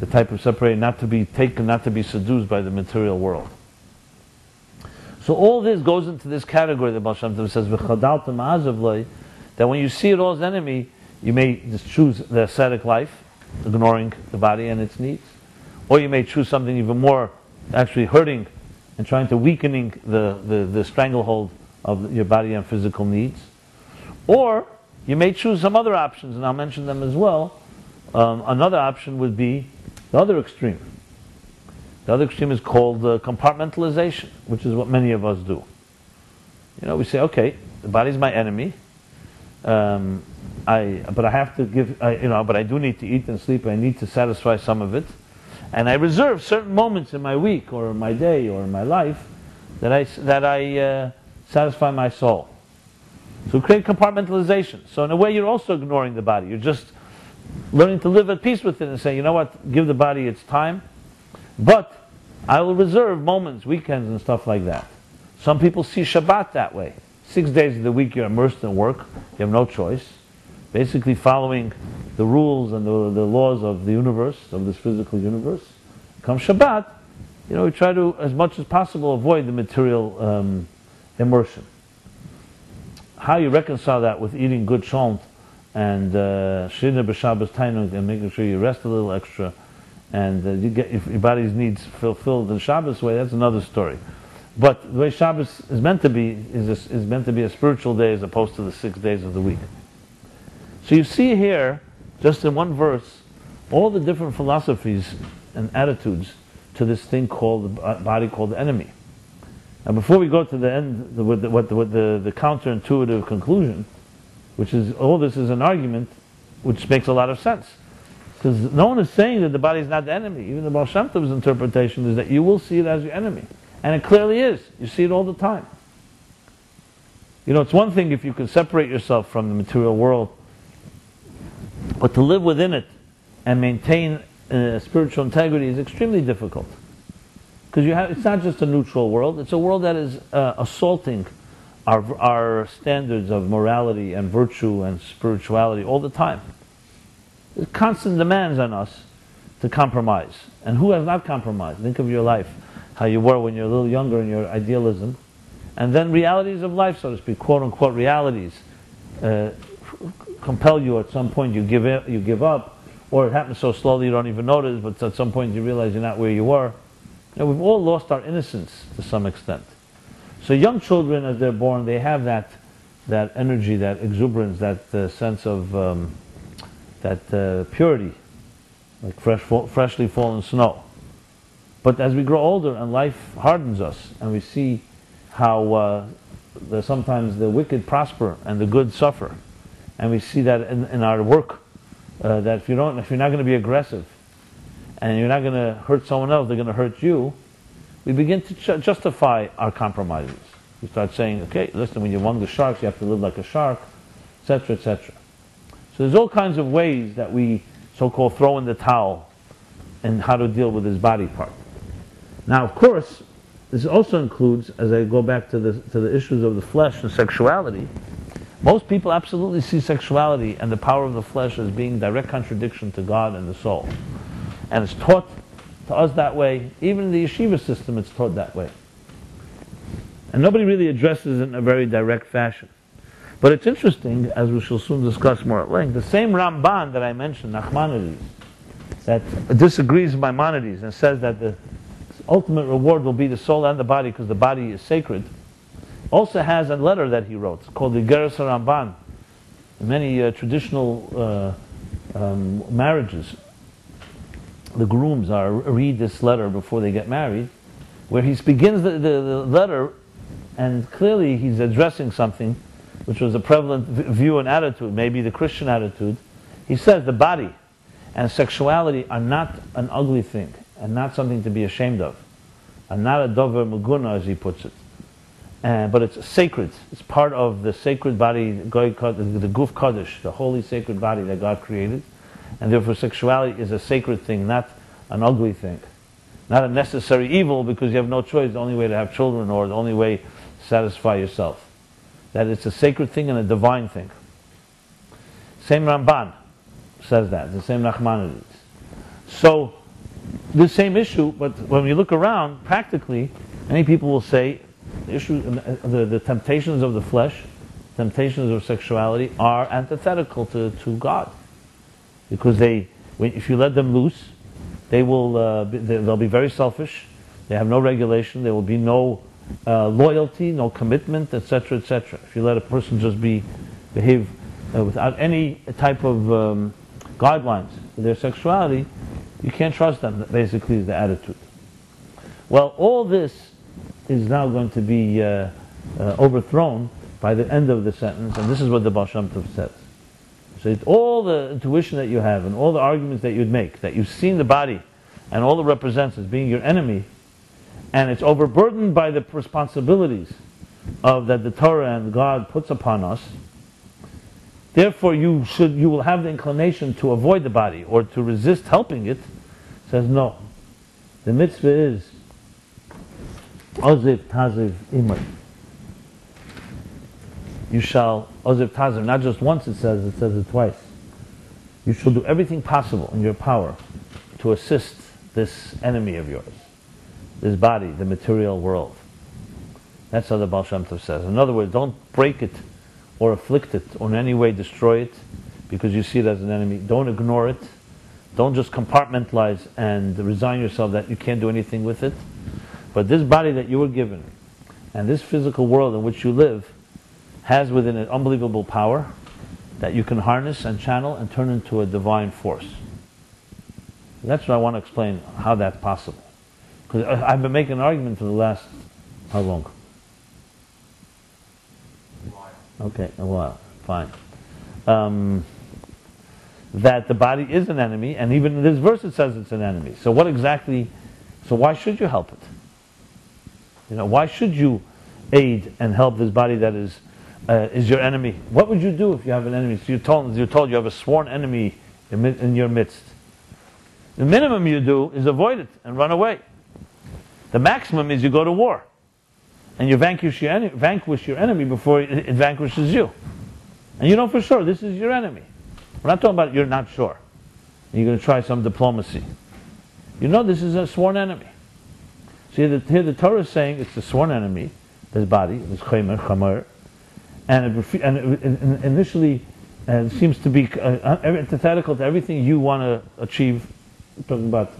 The type of separating, not to be taken, not to be seduced by the material world. So all this goes into this category that Baal Shem Tov says, "V'chadalta ma'azav loi," that when you see it all as enemy, you may just choose the ascetic life, ignoring the body and its needs, or you may choose something even more, actually hurting and trying to weakening the stranglehold of your body and physical needs, or you may choose some other options, and I'll mention them as well. Another option would be the other extreme. The other extreme is called compartmentalization, which is what many of us do. We say, okay, the body's my enemy, but I have to give, but I do need to eat and sleep, I need to satisfy some of it, and I reserve certain moments in my week, or my day, or my life, that I satisfy my soul. So create compartmentalization. So in a way you're also ignoring the body. You're just learning to live at peace with it and say, you know what, give the body its time, but I will reserve moments, weekends and stuff like that. Some people see Shabbat that way. 6 days of the week you're immersed in work, you have no choice, basically following the rules and the laws of the universe, of this physical universe. Come Shabbat, we try to, as much as possible, avoid the material immersion. How you reconcile that with eating good shont and shirna b'Shabbos tainug, and making sure you rest a little extra, and you get if your body's needs fulfilled in Shabbos way, that's another story. But the way Shabbos is meant to be is meant to be a spiritual day as opposed to the 6 days of the week. So you see here, just in one verse, all the different philosophies and attitudes to this thing called the body, called the enemy. Now, before we go to the end, the counterintuitive conclusion, which is all this is an argument, which makes a lot of sense, because no one is saying that the body is not the enemy. Even the Baal Shem Tov's interpretation is that you will see it as your enemy, and it clearly is. You see it all the time. It's one thing if you can separate yourself from the material world, but to live within it and maintain spiritual integrity is extremely difficult. Because it's not just a neutral world, it's a world that is assaulting our standards of morality and virtue and spirituality all the time. There's constant demands on us to compromise. And who has not compromised? Think of your life, how you were when you were a little younger in your idealism. And then realities of life, so to speak, quote-unquote realities, compel you at some point, you give up, or it happens so slowly you don't even notice, but at some point you realize you're not where you were. We've all lost our innocence to some extent. So young children, as they're born, they have that energy, that exuberance, that sense of that purity, like freshly fallen snow. But as we grow older and life hardens us, and we see how sometimes the wicked prosper and the good suffer, and we see that in our work, that if you're not going to be aggressive, and you're not going to hurt someone else, they're going to hurt you, we begin to justify our compromises. We start saying, okay, listen, when you're among the sharks, you have to live like a shark, etc., etc. So there's all kinds of ways that we so-called throw in the towel and how to deal with this body part. Now, of course, this also includes, as I go back to the issues of the flesh and sexuality, most people absolutely see sexuality and the power of the flesh as being direct contradiction to God and the soul. And it's taught to us that way. Even in the yeshiva system, it's taught that way. And nobody really addresses it in a very direct fashion. But it's interesting, as we shall soon discuss more at length, the same Ramban that I mentioned, Nachmanides, that disagrees with Maimonides and says that the ultimate reward will be the soul and the body because the body is sacred, also has a letter that he wrote called the Gerson Bond. In many traditional marriages, the grooms read this letter before they get married, where he begins the letter, and clearly he's addressing something which was a prevalent view and attitude, maybe the Christian attitude. He says the body and sexuality are not an ugly thing, and not something to be ashamed of, and not a dover muguna, as he puts it. But it's sacred. It's part of the sacred body, the Guf Kodesh, the holy sacred body that God created. And therefore sexuality is a sacred thing, not an ugly thing. not a necessary evil because you have no choice, the only way to have children or the only way to satisfy yourself. That it's a sacred thing and a divine thing. Same Ramban says that, the same Nachmanides. So, the same issue, but when we look around, practically, many people will say, the temptations of the flesh, temptations of sexuality are antithetical to God. Because if you let them loose, they'll be very selfish, they have no regulation, there will be no loyalty, no commitment, etc., etc. If you let a person just behave without any type of guidelines for their sexuality, you can't trust them, basically is the attitude. Well, all this is now going to be overthrown by the end of the sentence, and this is what the Baal Shem Tov says. So it's all the intuition that you have and all the arguments that you'd make, that you've seen the body and all it represents as being your enemy, and it's overburdened by the responsibilities that the Torah and God puts upon us. Therefore, you will have the inclination to avoid the body or to resist helping it. Says no. The mitzvah is oziv taziv imay. You shall oziv taziv. Not just once it says it twice. You shall do everything possible in your power to assist this enemy of yours, this body, the material world. That's how the Baal Shem Tov says. In other words, don't break it or afflict it or in any way destroy it because you see it as an enemy. Don't ignore it. Don't just compartmentalize and resign yourself that you can't do anything with it. But this body that you were given and this physical world in which you live has within it unbelievable power that you can harness and channel and turn into a divine force. That's what I want to explain, how that's possible. Because I've been making an argument for the last, how long? Okay, a while. Fine. That the body is an enemy, and even in this verse it says it's an enemy. So why should you help it? Why should you aid and help this body that is your enemy? What would you do if you have an enemy? So you're told you have a sworn enemy in your midst. The minimum you do is avoid it and run away. The maximum is you go to war. And you vanquish your enemy before it vanquishes you. And you know for sure this is your enemy. We're not talking about you're not sure. You're going to try some diplomacy. You know this is a sworn enemy. So here the Torah is saying it's a sworn enemy, this body, this chamar, and it initially seems to be antithetical to everything you want to achieve. We're talking about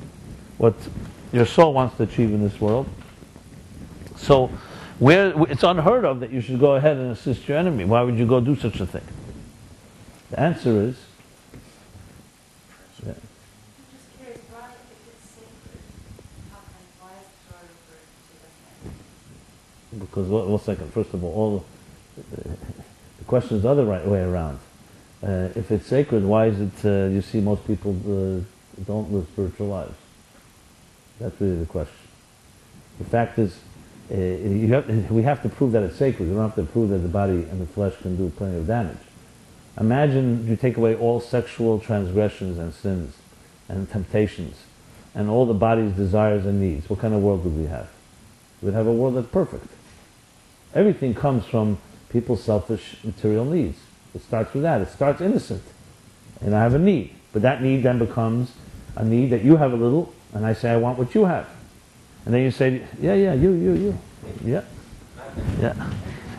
what your soul wants to achieve in this world. So it's unheard of that you should go ahead and assist your enemy. Why would you go do such a thing? The answer is, I'm just curious, why, if it's sacred, why is the Torah referred to the because one second. First of all the question is the other way around. If it's sacred, why is it you see most people don't live spiritual lives? That's really the question. The fact is, we have to prove that it's sacred. We don't have to prove that the body and the flesh can do plenty of damage. Imagine you take away all sexual transgressions and sins and temptations and all the body's desires and needs. What kind of world would we have? We'd have a world that's perfect. Everything comes from people's selfish material needs. It starts with that. It starts innocent. And I have a need. But that need then becomes a need that you have a little, and I say I want what you have. And then you say, you. Yeah.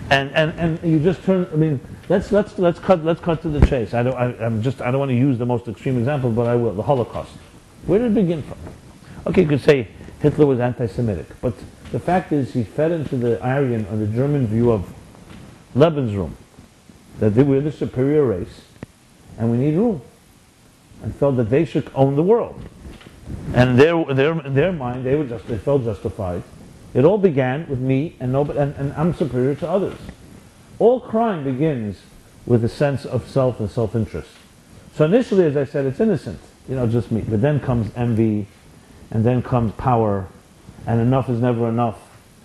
And you just turn, let's cut to the chase. I don't want to use the most extreme example, but I will. The Holocaust. Where did it begin from? Okay, you could say Hitler was anti-Semitic, but the fact is he fed into the Aryan or the German view of Lebensraum, that we're the superior race, and we need room, and felt that they should own the world. And in their mind, they felt justified. It all began with me, and I'm superior to others. All crime begins with a sense of self and self-interest. So initially, as I said, it's innocent, just me. But then comes envy, and then comes power, and enough is never enough,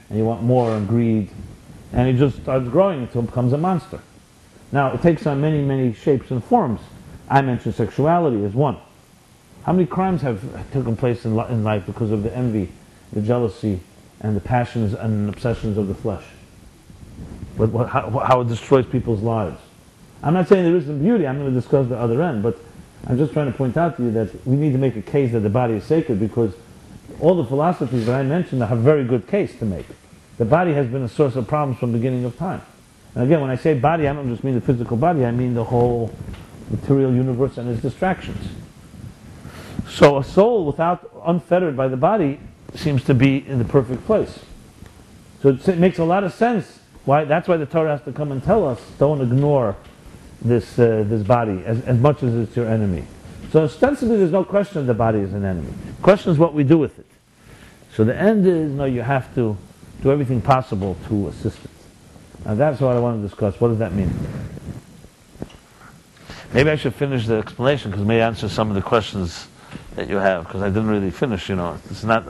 and you want more, and greed, and it just starts growing until it becomes a monster. Now, it takes on many, many shapes and forms. I mentioned sexuality as one. How many crimes have taken place in life because of the envy, the jealousy, and the passions and obsessions of the flesh? How it destroys people's lives. I'm not saying there isn't beauty, I'm going to discuss the other end, but I'm just trying to point out to you that we need to make a case that the body is sacred, because all the philosophies that I mentioned have a very good case to make. The body has been a source of problems from the beginning of time. And again, when I say body, I don't just mean the physical body, I mean the whole material universe and its distractions. So a soul unfettered by the body seems to be in the perfect place. So it makes a lot of sense. That's why the Torah has to come and tell us, don't ignore this body as much as it's your enemy. So ostensibly there's no question the body is an enemy. The question is what we do with it. So the end is, you have to do everything possible to assist it. Now that's what I want to discuss. What does that mean? Maybe I should finish the explanation, because it may answer some of the questions that you have, because I didn't really finish, It's not,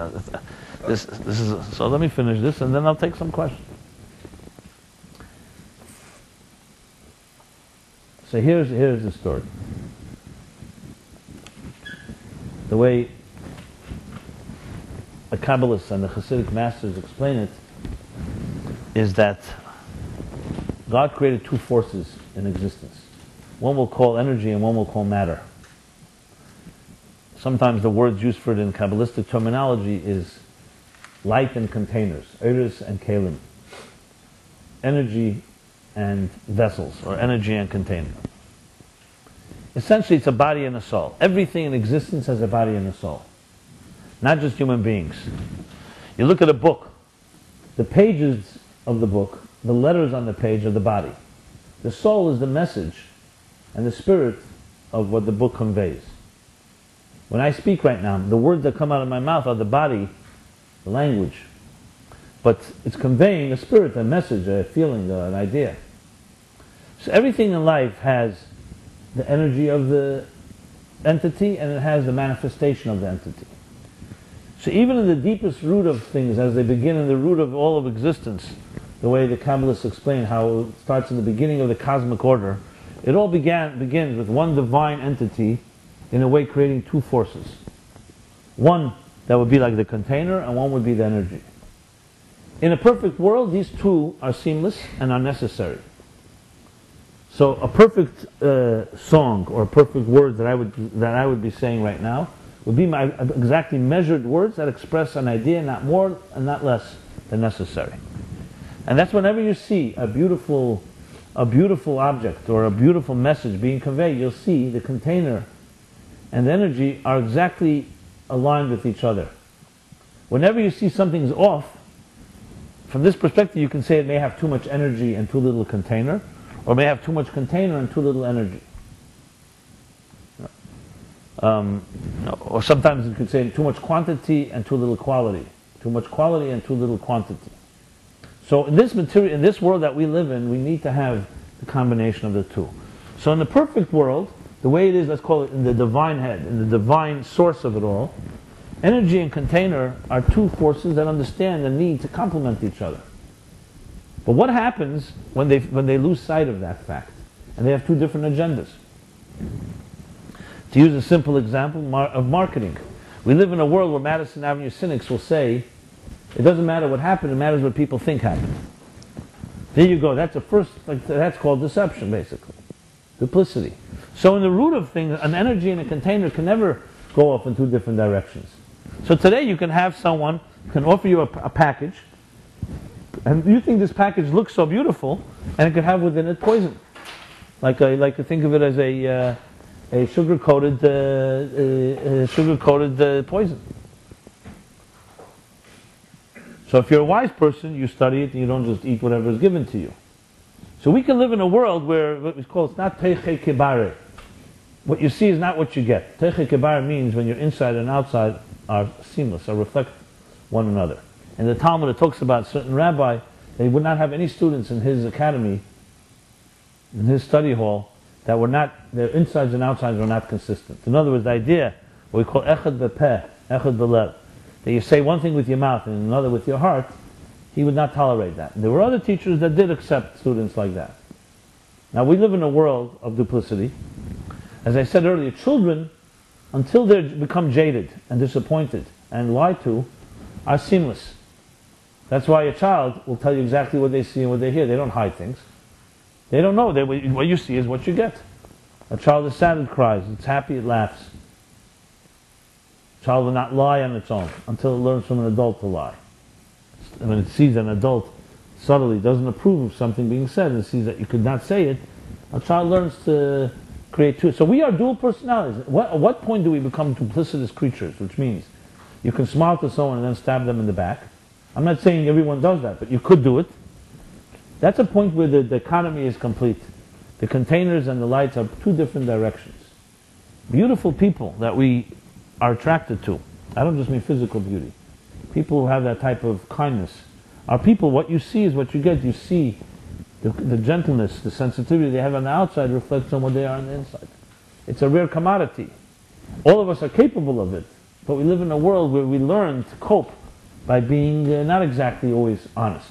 this is, so let me finish this and then I'll take some questions. So here's the story. The way the Kabbalists and the Hasidic masters explain it is that God created two forces in existence. One we'll call energy and one we'll call matter. Sometimes the words used for it in Kabbalistic terminology is light and containers, eres and kelim. Energy and vessels, or energy and container. Essentially, it's a body and a soul. Everything in existence has a body and a soul. Not just human beings. You look at a book, the pages of the book, the letters on the page are the body. The soul is the message and the spirit of what the book conveys. When I speak right now, the words that come out of my mouth are the body, the language. But it's conveying a spirit, a message, a feeling, an idea. So everything in life has the energy of the entity and it has the manifestation of the entity. So even in the deepest root of things, as they begin in the root of all of existence, the way the Kabbalists explain how it starts in the beginning of the cosmic order, it all begins with one divine entity, in a way creating two forces. One that would be like the container, and one would be the energy. In a perfect world, these two are seamless and are necessary. So a perfect song or a perfect word that I would be saying right now would be my exactly measured words that express an idea, not more and not less than necessary. And that's whenever you see a beautiful object or a beautiful message being conveyed, you'll see the container and the energy are exactly aligned with each other. Whenever you see something's off, from this perspective you can say it may have too much energy and too little container, or may have too much container and too little energy. Or sometimes you could say too much quantity and too little quality. Too much quality and too little quantity. So in this world that we live in, we need to have the combination of the two. So in the perfect world, the way it is, let's call it in the divine head, in the divine source of it all, energy and container are two forces that understand the need to complement each other. But what happens when they lose sight of that fact and they have two different agendas? To use a simple example of marketing, we live in a world where Madison Avenue cynics will say, it doesn't matter what happened, it matters what people think happened. There you go, that's called deception, basically. Duplicity. So in the root of things, an energy and a container can never go off in two different directions. So today you can have someone can offer you a package, and you think this package looks so beautiful, and it could have within it poison. Like I like to think of it as a sugar-coated poison. So if you're a wise person, you study it and you don't just eat whatever is given to you. So we can live in a world where what we call, it's not teiche kibare. What you see is not what you get. Teiche kibare means when your inside and outside are seamless, or reflect one another. In the Talmud it talks about a certain rabbi that he would not have any students in his academy, in his study hall, that were not, their insides and outsides were not consistent. In other words, the idea, what we call echad bepeh, echad belev, that you say one thing with your mouth and another with your heart, he would not tolerate that. And there were other teachers that did accept students like that. Now we live in a world of duplicity. As I said earlier, children until they become jaded and disappointed and lied to, are seamless. That's why a child will tell you exactly what they see and what they hear. They don't hide things. They don't know. What you see is what you get. A child is sad, it cries. It's happy, it laughs. A child will not lie on its own until it learns from an adult to lie. And when it sees an adult subtly doesn't approve of something being said and sees that you could not say it, a child learns to create two. So we are dual personalities. At what point do we become duplicitous creatures? Which means you can smile to someone and then stab them in the back. I'm not saying everyone does that, but you could do it. That's a point where the dichotomy is complete. The containers and the lights are two different directions. Beautiful people that we are attracted to. I don't just mean physical beauty. People who have that type of kindness are people, what you see is what you get. You see the gentleness, the sensitivity they have on the outside reflects on what they are on the inside. It's a rare commodity. All of us are capable of it, but we live in a world where we learn to cope by being not exactly always honest.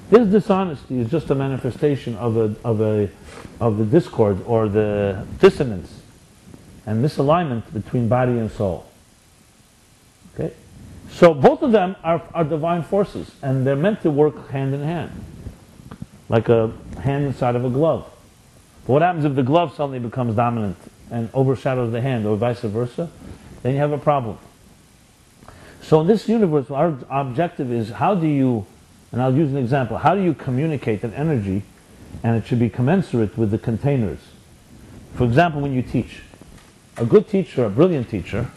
This dishonesty is just a manifestation of the discord or the dissonance and misalignment between body and soul. Okay? So both of them are divine forces, and they're meant to work hand in hand, like a hand inside of a glove. But what happens if the glove suddenly becomes dominant and overshadows the hand, or vice versa? Then you have a problem. So in this universe, our objective is how do you, and I'll use an example, how do you communicate an energy, and it should be commensurate with the containers. For example, when you teach, a good teacher, a brilliant teacher,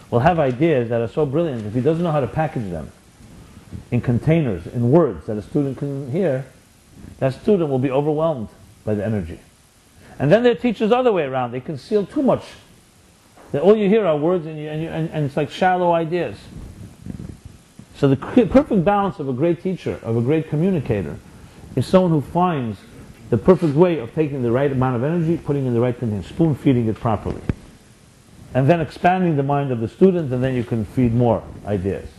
will have ideas that are so brilliant, if he doesn't know how to package them in containers, in words that a student can hear, that student will be overwhelmed by the energy. And then there are teachers the other way around. They conceal too much. That all you hear are words and it's like shallow ideas. So the perfect balance of a great teacher, of a great communicator, is someone who finds the perfect way of taking the right amount of energy, putting it in the right container, spoon feeding it properly. And then expanding the mind of the student, and then you can feed more ideas.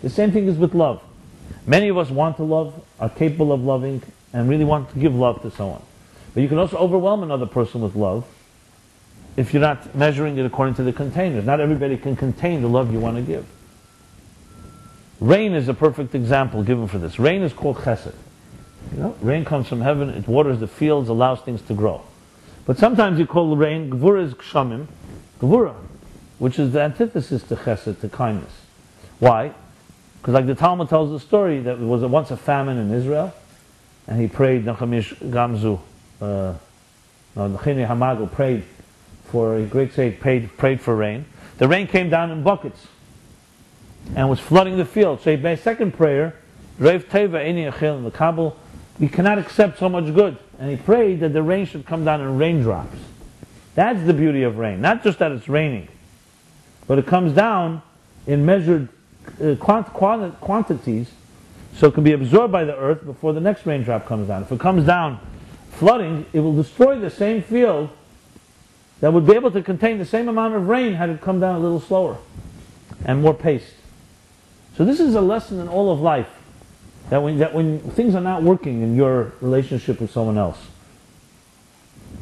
The same thing is with love. Many of us want to love, are capable of loving, and really want to give love to someone. But you can also overwhelm another person with love if you're not measuring it according to the containers. Not everybody can contain the love you want to give. Rain is a perfect example given for this. Rain is called chesed. You know, rain comes from heaven, it waters the fields, allows things to grow. But sometimes you call the rain, gvura is kshamim, gvura, which is the antithesis to chesed, to kindness. Why? Because like the Talmud tells the story that there was once a famine in Israel, and he prayed, Nachamish Gamzu, Nachini Hamago prayed for a great sake, prayed for rain. The rain came down in buckets and was flooding the field. So he made a second prayer, Reiv Teva Eini Achil in the Kabbalah, we cannot accept so much good. And he prayed that the rain should come down in raindrops. That's the beauty of rain. Not just that it's raining, but it comes down in measured quantities, so it can be absorbed by the earth before the next raindrop comes down. If it comes down flooding, it will destroy the same field that would be able to contain the same amount of rain had it come down a little slower and more paced. So this is a lesson in all of life, that when things are not working in your relationship with someone else,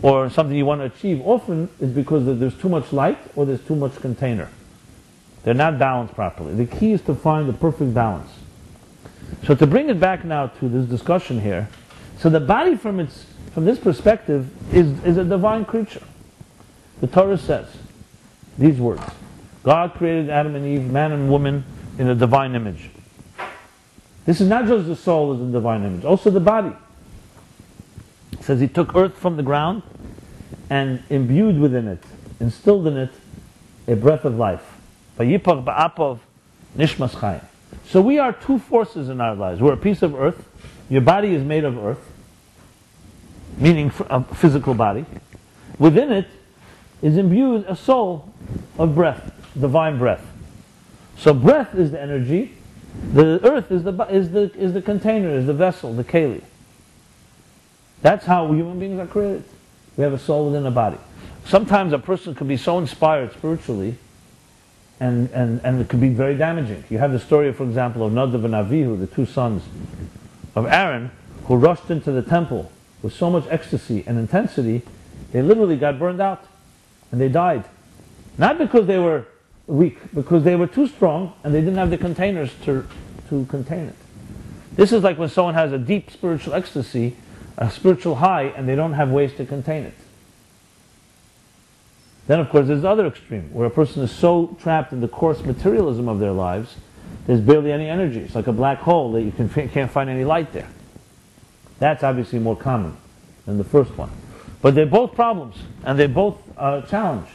or something you want to achieve, often it's because there's too much light or there's too much container. They're not balanced properly. The key is to find the perfect balance. So to bring it back now to this discussion here, so the body from this perspective is a divine creature. The Torah says these words: God created Adam and Eve, man and woman, in a divine image. This is not just the soul is in divine image, also the body. It says he took earth from the ground and imbued within it, instilled in it, a breath of life. Vayipach ba'apov nishmas chayim. So we are two forces in our lives. We're a piece of earth. Your body is made of earth, meaning a physical body. Within it is imbued a soul of breath, divine breath. So breath is the energy. The earth is the container, is the vessel, the keli. That's how human beings are created. We have a soul within a body. Sometimes a person can be so inspired spiritually, and it could be very damaging. You have the story, for example, of Nadav and Avihu, the two sons of Aaron, who rushed into the temple with so much ecstasy and intensity, they literally got burned out, and they died. Not because they were weak, because they were too strong and they didn't have the containers to contain it. This is like when someone has a deep spiritual ecstasy, a spiritual high, and they don't have ways to contain it. Then, of course, there's the other extreme, where a person is so trapped in the coarse materialism of their lives, there's barely any energy. It's like a black hole that you can't find any light there. That's obviously more common than the first one. But they're both problems, and they're both a challenge.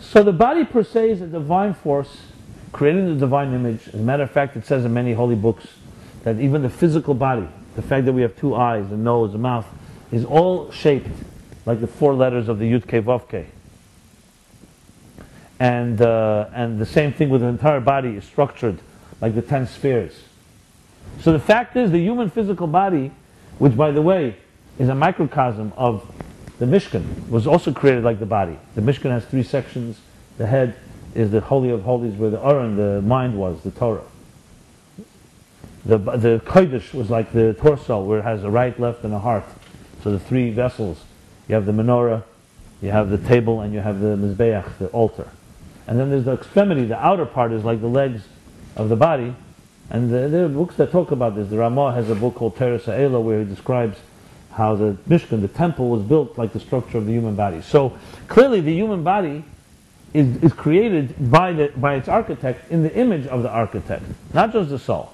So the body per se is a divine force, created in the divine image. As a matter of fact, it says in many holy books that even the physical body, the fact that we have 2 eyes, a nose, a mouth, is all shaped like the 4 letters of the Yud Kei Vav Kei. And the same thing with the entire body is structured like the 10 spheres. So the fact is, the human physical body, which by the way is a microcosm of the Mishkan, was also created like the body. The Mishkan has 3 sections. The head is the Holy of Holies, where the Aron, the mind, was, the Torah. The Kodesh was like the torso, where it has a right, left, and a heart. So the 3 vessels. You have the menorah, you have the table, and you have the Mizbeach, the altar. And then there's the extremity, the outer part is like the legs of the body. And there are books that talk about this. The Ramah has a book called Torah Sa'ela, where he describes how the Mishkan, the temple, was built like the structure of the human body. So clearly the human body is created by its architect in the image of the architect, not just the soul.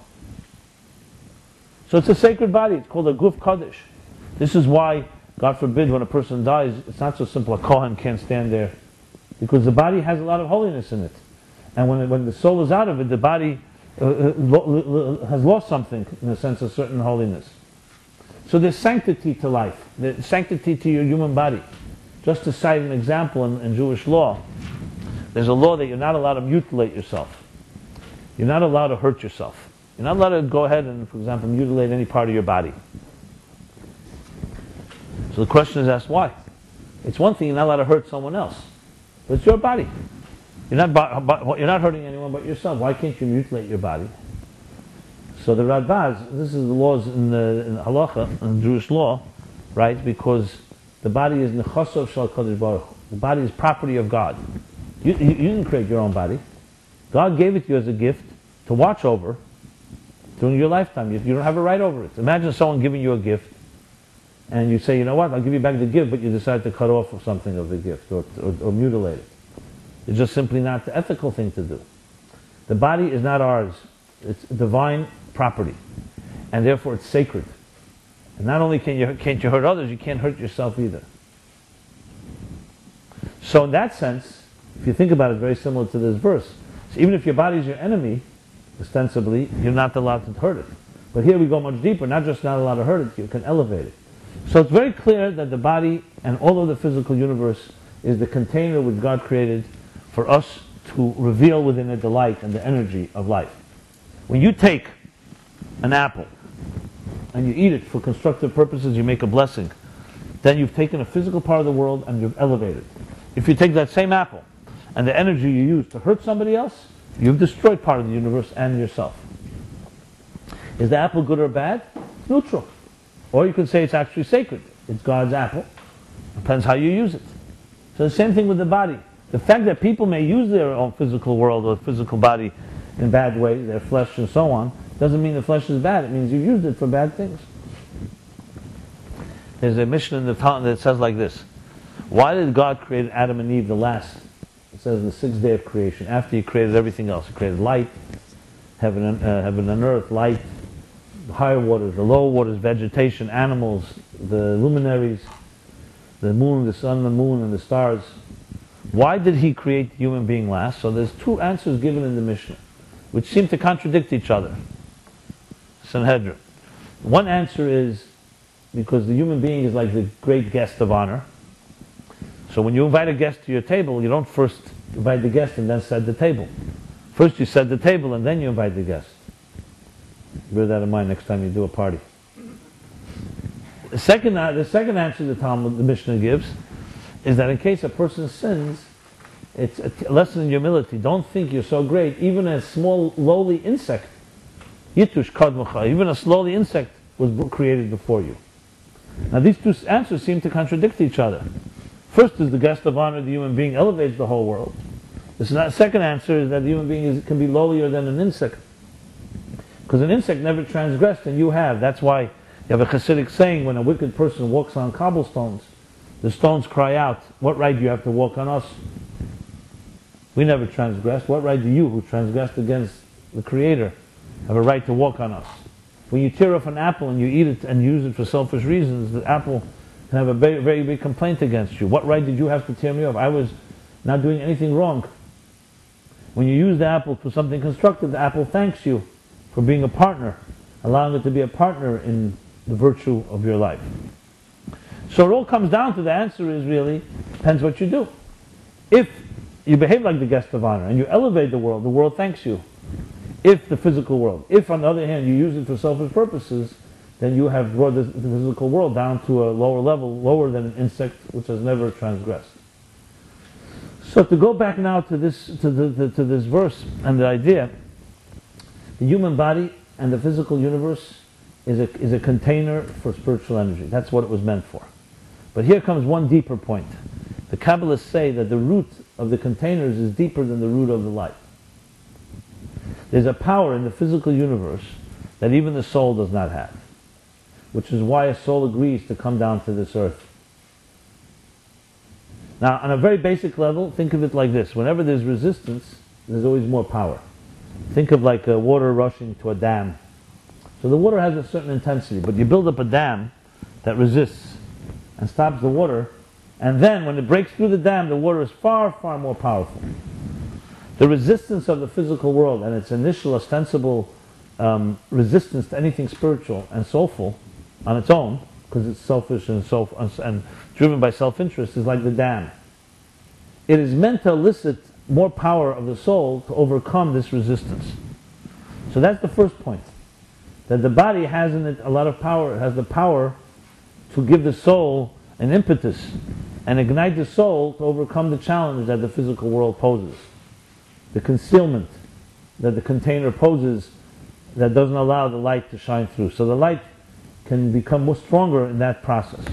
So it's a sacred body. It's called a Guf Kodesh. This is why, God forbid, when a person dies, it's not so simple. A Kohen can't stand there, because the body has a lot of holiness in it. And when the soul is out of it, the body has lost something, in a sense, a certain holiness. So there's sanctity to life, there's sanctity to your human body. Just to cite an example in Jewish law, there's a law that you're not allowed to mutilate yourself. You're not allowed to hurt yourself. You're not allowed to go ahead and, for example, mutilate any part of your body. So the question is asked, why? It's one thing, you're not allowed to hurt someone else, but it's your body. You're not hurting anyone but yourself. Why can't you mutilate your body? So the Radbaz, this is the laws in the halacha, in Jewish law, right? Because the body is nechosov shel Kadosh Baruch Hu. The body is property of God. You didn't create your own body. God gave it to you as a gift to watch over during your lifetime. You don't have a right over it. Imagine someone giving you a gift, and you say, you know what, I'll give you back the gift, but you decide to cut off something of the gift or mutilate it. It's just simply not the ethical thing to do. The body is not ours. It's divine property, and therefore it's sacred. And not only can't you hurt others, you can't hurt yourself either. So in that sense, if you think about it, very similar to this verse. So even if your body is your enemy, ostensibly, you're not allowed to hurt it. But here we go much deeper, not just not allowed to hurt it, you can elevate it. So it's very clear that the body and all of the physical universe is the container which God created for us to reveal within it the light and the energy of life. When you take an apple and you eat it for constructive purposes, you make a blessing, then you've taken a physical part of the world and you've elevated. If you take that same apple and the energy you use to hurt somebody else, you've destroyed part of the universe and yourself. Is the apple good or bad? It's neutral. Or you could say it's actually sacred. It's God's apple. Depends how you use it. So the same thing with the body. The fact that people may use their own physical world or physical body in bad ways, their flesh and so on, doesn't mean the flesh is bad. It means you've used it for bad things. There's a Mishnah in the Talmud that says like this. Why did God create Adam and Eve the last? It says the 6th day of creation, after He created everything else. He created light, heaven and earth, light, the higher waters, the lower waters, vegetation, animals, the luminaries, the moon, the sun, the moon, and the stars. Why did He create the human being last? So there's 2 answers given in the Mishnah, which seem to contradict each other. Sanhedrin. One answer is because the human being is like the great guest of honor. So when you invite a guest to your table, you don't first invite the guest and then set the table. First you set the table and then you invite the guest. Bear that in mind next time you do a party. The second answer the Talmud, the Mishnah gives, is that in case a person sins, it's a lesson in humility. Don't think you're so great. Even a small, lowly insect, Yitush Kadmucha, even a lowly insect was created before you. Now these 2 answers seem to contradict each other. First is the guest of honor, the human being elevates the whole world. The second answer is that the human being can be lowlier than an insect. Because an insect never transgressed, and you have. That's why you have a Hasidic saying, when a wicked person walks on cobblestones, the stones cry out, "What right do you have to walk on us? We never transgressed. What right do you, who transgressed against the Creator, have a right to walk on us?" When you tear off an apple and you eat it and use it for selfish reasons, the apple can have a very, very big complaint against you. What right did you have to tear me off? I was not doing anything wrong. When you use the apple for something constructive, the apple thanks you for being a partner, allowing it to be a partner in the virtue of your life. So it all comes down to, the answer is really, depends what you do. If you behave like the guest of honor and you elevate the world thanks you. If the physical world. If, on the other hand, you use it for selfish purposes, then you have brought the physical world down to a lower level, lower than an insect which has never transgressed. So to go back now to this verse and the idea, the human body and the physical universe is a container for spiritual energy. That's what it was meant for. But here comes one deeper point. The Kabbalists say that the root of the containers is deeper than the root of the light. There's a power in the physical universe that even the soul does not have, which is why a soul agrees to come down to this earth. Now, on a very basic level, think of it like this. Whenever there's resistance, there's always more power. Think of like water rushing to a dam. So the water has a certain intensity, but you build up a dam that resists and stops the water, and then when it breaks through the dam, the water is far, far more powerful. The resistance of the physical world and its initial ostensible resistance to anything spiritual and soulful on its own, because it's selfish and driven by self-interest, is like the dam. It is meant to elicit more power of the soul to overcome this resistance. So that's the first point. That the body has in it a lot of power. It has the power to give the soul an impetus and ignite the soul to overcome the challenge that the physical world poses. The concealment that the container poses that doesn't allow the light to shine through. So the light can become more stronger in that process.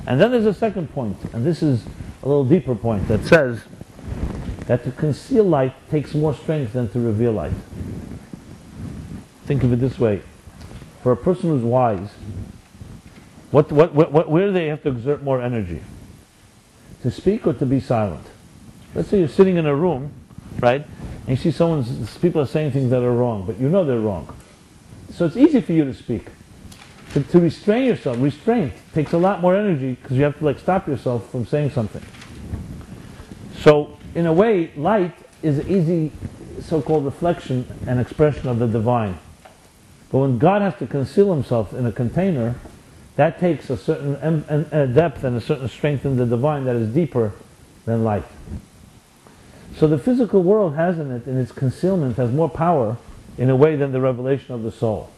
And then there's a second point, and this is a little deeper point, that says that to conceal light takes more strength than to reveal light. Think of it this way. For a person who's wise, where do they have to exert more energy? To speak or to be silent? Let's say you're sitting in a room, right, and you see people are saying things that are wrong, but you know they're wrong. So it's easy for you to speak. To restrain yourself, restraint takes a lot more energy because you have to stop yourself from saying something. So in a way, light is an easy so-called reflection and expression of the divine. But when God has to conceal himself in a container, that takes a certain depth and a certain strength in the divine that is deeper than light. So the physical world has in it, in its concealment, has more power in a way than the revelation of the soul.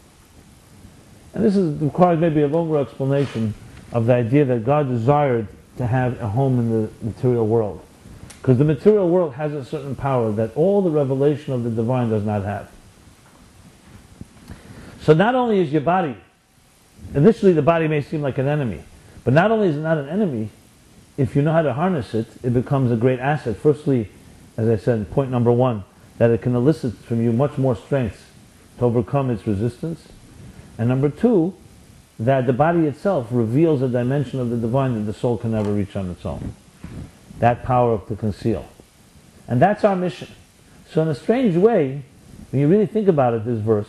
And this requires maybe a longer explanation of the idea that God desired to have a home in the material world. Because the material world has a certain power that all the revelation of the divine does not have. So not only is your body, initially the body may seem like an enemy, but not only is it not an enemy, if you know how to harness it, it becomes a great asset. Firstly, as I said, point number one, that it can elicit from you much more strength to overcome its resistance. And number two, that the body itself reveals a dimension of the divine that the soul can never reach on its own. That power to conceal. And that's our mission. So in a strange way, when you really think about it, this verse,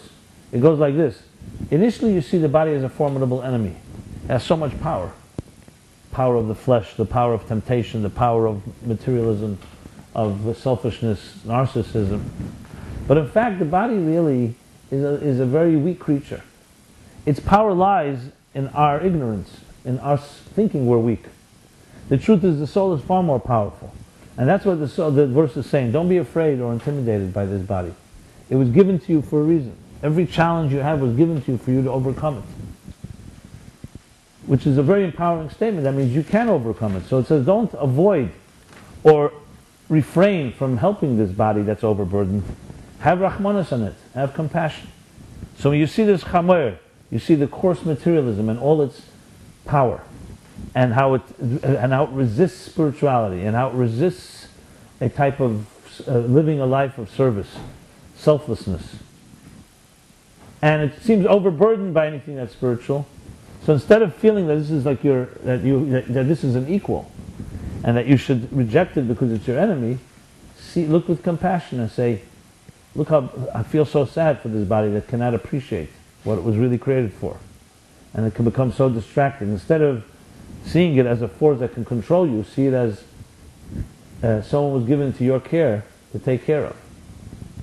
it goes like this. Initially you see the body as a formidable enemy. It has so much power. Power of the flesh, the power of temptation, the power of materialism, of selfishness, narcissism. But in fact, the body really is a very weak creature. Its power lies in our ignorance, in us thinking we're weak. The truth is the soul is far more powerful. And that's what the verse is saying. Don't be afraid or intimidated by this body. It was given to you for a reason. Every challenge you have was given to you for you to overcome it. Which is a very empowering statement. That means you can overcome it. So it says don't avoid or refrain from helping this body that's overburdened. Have rahmanas on it. Have compassion. So when you see this chamer, you see the coarse materialism and all its power. and how it resists spirituality, and how it resists a type of living a life of service, selflessness. And it seems overburdened by anything that's spiritual. So instead of feeling that this is like that this is an equal, and that you should reject it because it's your enemy, look with compassion and say, look how I feel so sad for this body that cannot appreciate what it was really created for. And it can become so distracted. Instead of seeing it as a force that can control you, see it as someone was given to your care to take care of.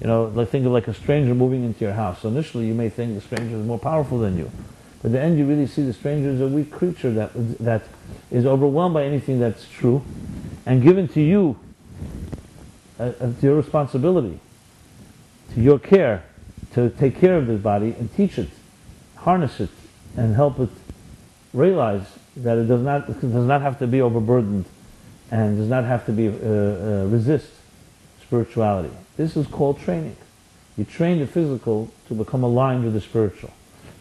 You know, like think of like a stranger moving into your house. So initially you may think the stranger is more powerful than you. But at the end you really see the stranger as a weak creature that is overwhelmed by anything that's true and given to you, to your responsibility, to your care, to take care of this body and teach it, harness it, and help it realize that it does not have to be overburdened and does not have to be resist spirituality. This is called training. You train the physical to become aligned with the spiritual.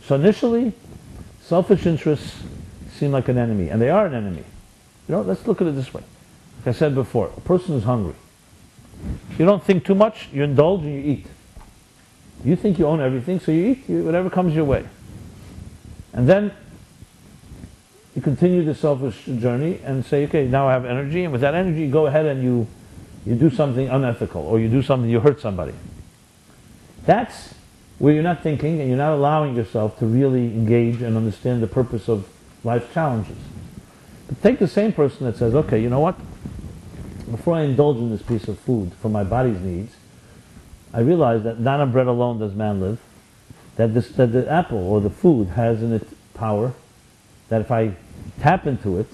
So initially, selfish interests seem like an enemy, and they are an enemy. You know, let's look at it this way. Like I said before, a person is hungry. You don't think too much, you indulge and you eat. You think you own everything, so you eat whatever comes your way. And then you continue the selfish journey and say, okay, now I have energy, and with that energy you go ahead and you do something unethical, or you do something, you hurt somebody. That's where you're not thinking and you're not allowing yourself to really engage and understand the purpose of life's challenges. But take the same person that says, okay, you know what? Before I indulge in this piece of food for my body's needs, I realize that not on bread alone does man live, that the apple or the food has in it power, that if I tap into it,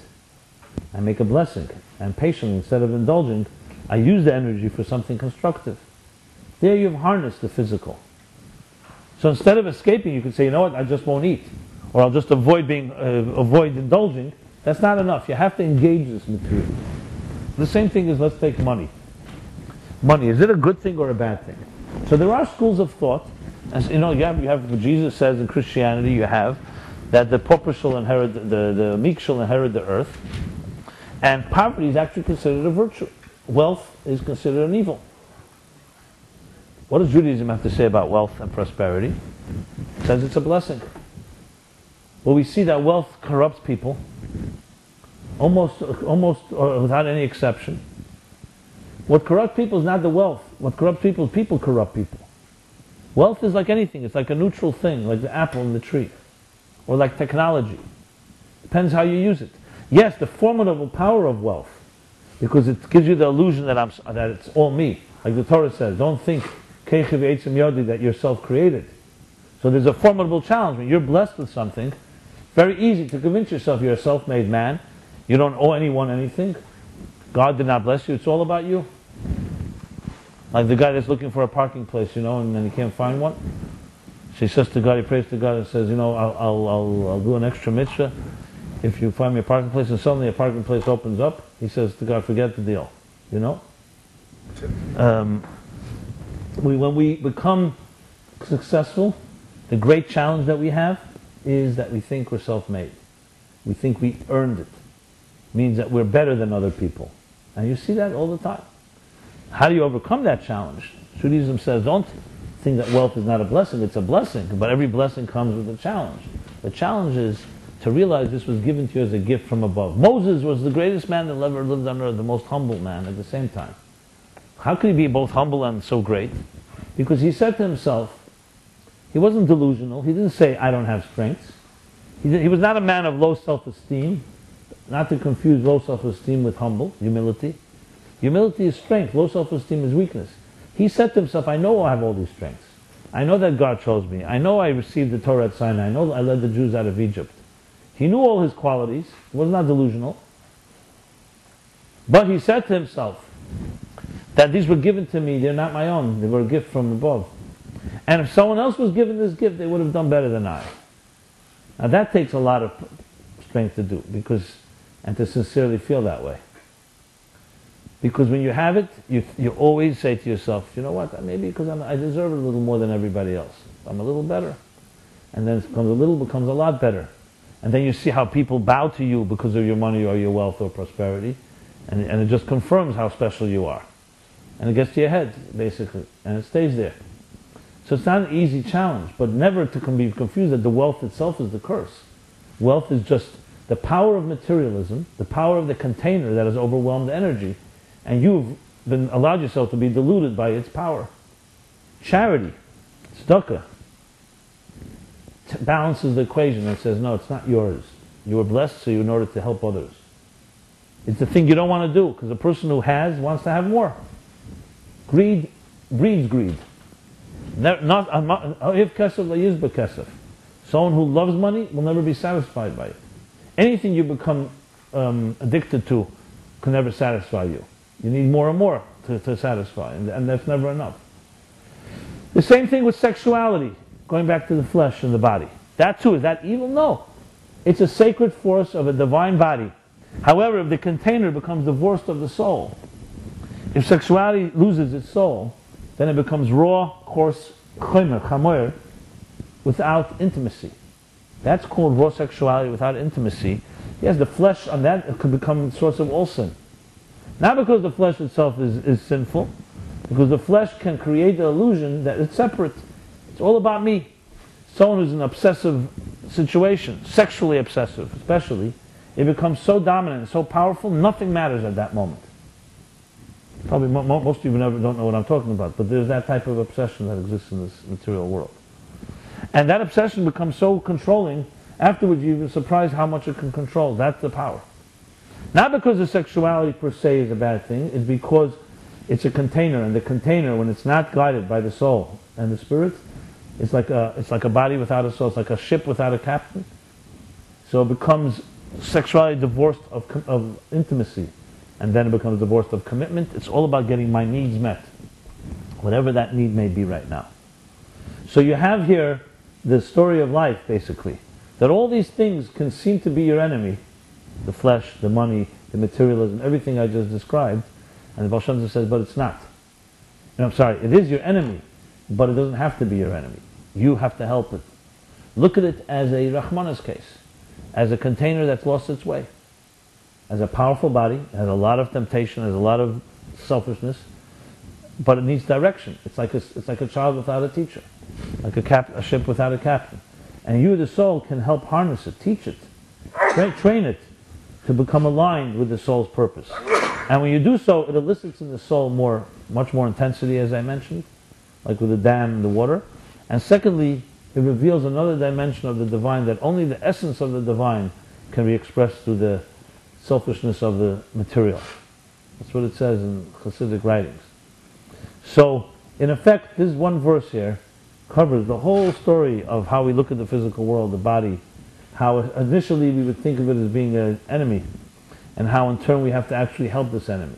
I make a blessing. I'm patient. Instead of indulging, I use the energy for something constructive. There you've harnessed the physical. So instead of escaping, you can say, you know what, I just won't eat. Or I'll just avoid indulging. That's not enough. You have to engage this material. The same thing is, let's take money. Money, is it a good thing or a bad thing? So there are schools of thought. As you know, you have what Jesus says in Christianity, you have that the pauper shall inherit, the meek shall inherit the earth. And poverty is actually considered a virtue. Wealth is considered an evil. What does Judaism have to say about wealth and prosperity? It says it's a blessing. Well, we see that wealth corrupts people, almost without any exception. What corrupts people is not the wealth. What corrupts people is people corrupt people. Wealth is like anything. It's like a neutral thing, like the apple in the tree, or like technology. Depends how you use it. Yes, the formidable power of wealth, because it gives you the illusion that it's all me. Like the Torah says, don't think that you're self-created. So there's a formidable challenge. When you're blessed with something, very easy to convince yourself you're a self-made man. You don't owe anyone anything. God did not bless you. It's all about you. Like the guy that's looking for a parking place, you know, and then he can't find one. So he says to God, he prays to God and says, you know, I'll do an extra mitzvah if you find me a parking place. And suddenly a parking place opens up. He says to God, forget the deal. You know? When we become successful, the great challenge that we have is that we think we're self-made. We think we earned it. It means that we're better than other people. And you see that all the time. How do you overcome that challenge? Judaism says, don't think that wealth is not a blessing. It's a blessing, but every blessing comes with a challenge. The challenge is to realize this was given to you as a gift from above. Moses was the greatest man that ever lived on earth, the most humble man at the same time. How could he be both humble and so great? Because he said to himself, he wasn't delusional. He didn't say, I don't have strengths. He was not a man of low self-esteem, not to confuse low self-esteem with humility. Humility is strength. Low self-esteem is weakness. He said to himself, I know I have all these strengths. I know that God chose me. I know I received the Torah at Sinai. I know I led the Jews out of Egypt. He knew all his qualities. He was not delusional. But he said to himself that these were given to me. They're not my own. They were a gift from above. And if someone else was given this gift, they would have done better than I. Now that takes a lot of strength to do, and to sincerely feel that way. Because when you have it, you always say to yourself, you know what, maybe because I deserve it a little more than everybody else. I'm a little better. And then it becomes a lot better. And then you see how people bow to you because of your money or your wealth or prosperity. And it just confirms how special you are. And it gets to your head, basically. And it stays there. So it's not an easy challenge, but never to be confused that the wealth itself is the curse. Wealth is just the power of materialism, the power of the container that has overwhelmed energy, and you've allowed yourself to be deluded by its power. Charity, tzedakah, balances the equation and says, no, it's not yours. You were blessed, so in order to help others. It's the thing you don't want to do, because the person who has wants to have more. Greed breeds greed. Someone who loves money will never be satisfied by it. Anything you become addicted to can never satisfy you. You need more and more to satisfy, and that's never enough. The same thing with sexuality, going back to the flesh and the body. That too, is that evil? No. It's a sacred force of a divine body. However, if the container becomes divorced of the soul, if sexuality loses its soul, then it becomes raw, coarse, chamoyer, without intimacy. That's called raw sexuality without intimacy. Yes, the flesh on that it could become the source of all sin. Not because the flesh itself is sinful, because the flesh can create the illusion that it's separate. It's all about me. Someone who's in an obsessive situation, sexually obsessive especially, it becomes so dominant and so powerful, nothing matters at that moment. Probably most of you don't know what I'm talking about, but there's that type of obsession that exists in this material world. And that obsession becomes so controlling, afterwards you're surprised how much it can control. That's the power. Not because the sexuality per se is a bad thing, it's because it's a container, and the container, when it's not guided by the soul and the spirit, it's like a body without a soul, it's like a ship without a captain. So it becomes sexuality divorced of intimacy, and then it becomes divorced of commitment. It's all about getting my needs met, whatever that need may be right now. So you have here the story of life, basically, that all these things can seem to be your enemy, the flesh, the money, the materialism, everything I just described, and the Baal Shem Tov says, but it's not. And I'm sorry, it is your enemy, but it doesn't have to be your enemy. You have to help it. Look at it as a Rahmana's case, as a container that's lost its way, as a powerful body, has a lot of temptation, has a lot of selfishness, but it needs direction. It's like a child without a teacher, like a ship without a captain. And you, the soul, can help harness it, teach it, train it to become aligned with the soul's purpose. And when you do so, it elicits in the soul much more intensity, as I mentioned, like with the dam and the water. And secondly, it reveals another dimension of the divine, that only the essence of the divine can be expressed through the selfishness of the material. That's what it says in Hasidic writings. So, in effect, this one verse here covers the whole story of how we look at the physical world, the body, how initially we would think of it as being an enemy, and how in turn we have to actually help this enemy.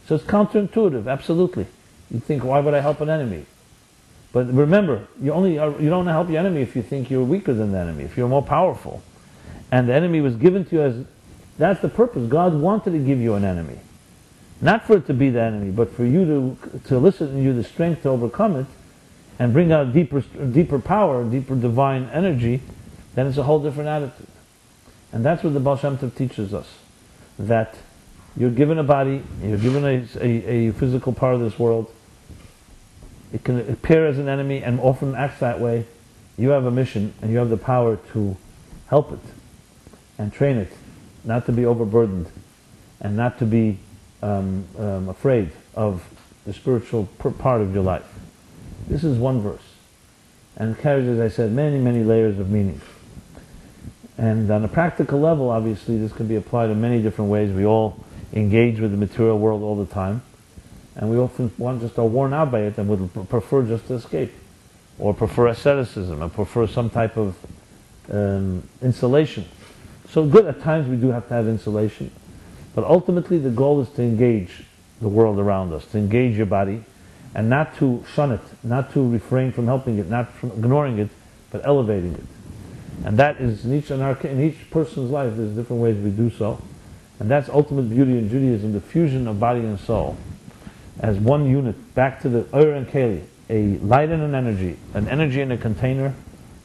So it's counterintuitive, absolutely. You think, why would I help an enemy? But remember, you don't help your enemy if you think you're weaker than the enemy, if you're more powerful. And the enemy was given to you as, that's the purpose. God wanted to give you an enemy. Not for it to be the enemy, but for you to elicit in you the strength to overcome it and bring out deeper power, deeper divine energy. Then it's a whole different attitude. And that's what the Baal Shem Tov teaches us. That you're given a body, you're given a physical part of this world. It can appear as an enemy and often acts that way. You have a mission and you have the power to help it and train it, not to be overburdened and not to be afraid of the spiritual part of your life. This is one verse. And it carries, as I said, many, many layers of meaning. And on a practical level, obviously, this can be applied in many different ways. We all engage with the material world all the time. And we often are worn out by it and would prefer just to escape. Or prefer asceticism, or prefer some type of insulation. So good, at times we do have to have insulation. But ultimately the goal is to engage the world around us, to engage your body, and not to shun it, not to refrain from helping it, not from ignoring it, but elevating it. And that is, in each person's life, there's different ways we do so. And that's ultimate beauty in Judaism, the fusion of body and soul as one unit, back to the Ur and Keli, a light and an energy in a container,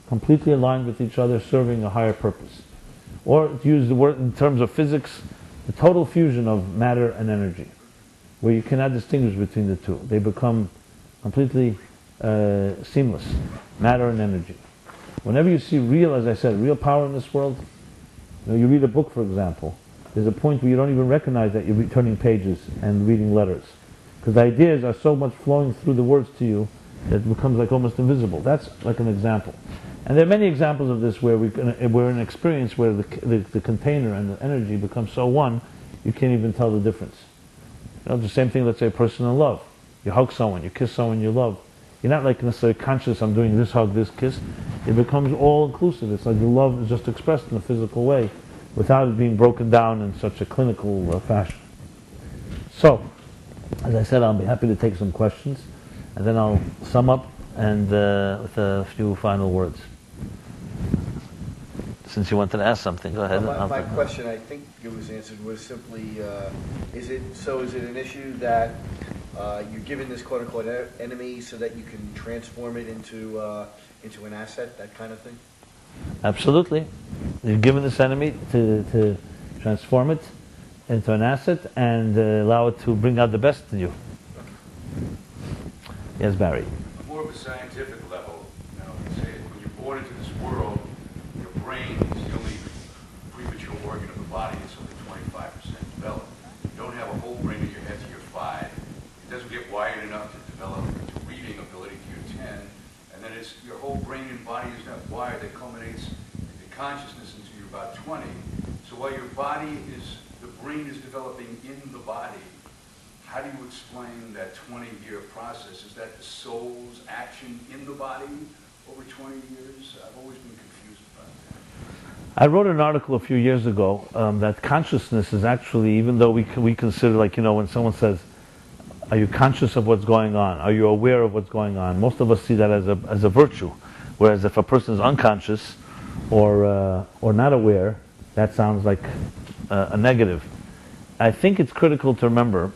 completely aligned with each other, serving a higher purpose. Or to use the word in terms of physics, the total fusion of matter and energy, where you cannot distinguish between the two. They become completely seamless, matter and energy. Whenever you see real, as I said, real power in this world, you read a book, for example, there's a point where you don't even recognize that you're turning pages and reading letters. Because the ideas are so much flowing through the words to you that it becomes like almost invisible. That's like an example. And there are many examples of this where we're in an experience where the container and the energy become so one, you can't even tell the difference. The same thing, let's say a person in love. You hug someone, you kiss someone you love. You're not like necessarily conscious, I'm doing this hug, this kiss. It becomes all-inclusive. It's like the love is just expressed in a physical way without it being broken down in such a clinical fashion. So, as I said, I'll be happy to take some questions, and then I'll sum up and with a few final words. Since you wanted to ask something, go ahead. My question, I think it was answered, was simply, is it an issue that you're given this quote-unquote enemy so that you can transform it into an asset, that kind of thing? Absolutely. You're given this enemy to transform it into an asset and allow it to bring out the best in you. Yes, Barry. More of a scientific level, say when you're born into this world, your brain is the only premature organ of the body. It's only 25% developed. You don't have a whole brain in your head till you're 5. It doesn't get wired enough to develop into reading ability till you're 10. And then it's your whole brain and body is not wired. That culminates in consciousness until you're about 20. So while your the brain is developing in the body, how do you explain that 20-year process? Is that the soul's action in the body over 20 years? I've always been confused about that. I wrote an article a few years ago that consciousness is actually, even though we consider, like, when someone says, are you conscious of what's going on? Are you aware of what's going on? Most of us see that as a virtue. Whereas if a person is unconscious or not aware, that sounds like a negative. I think it's critical to remember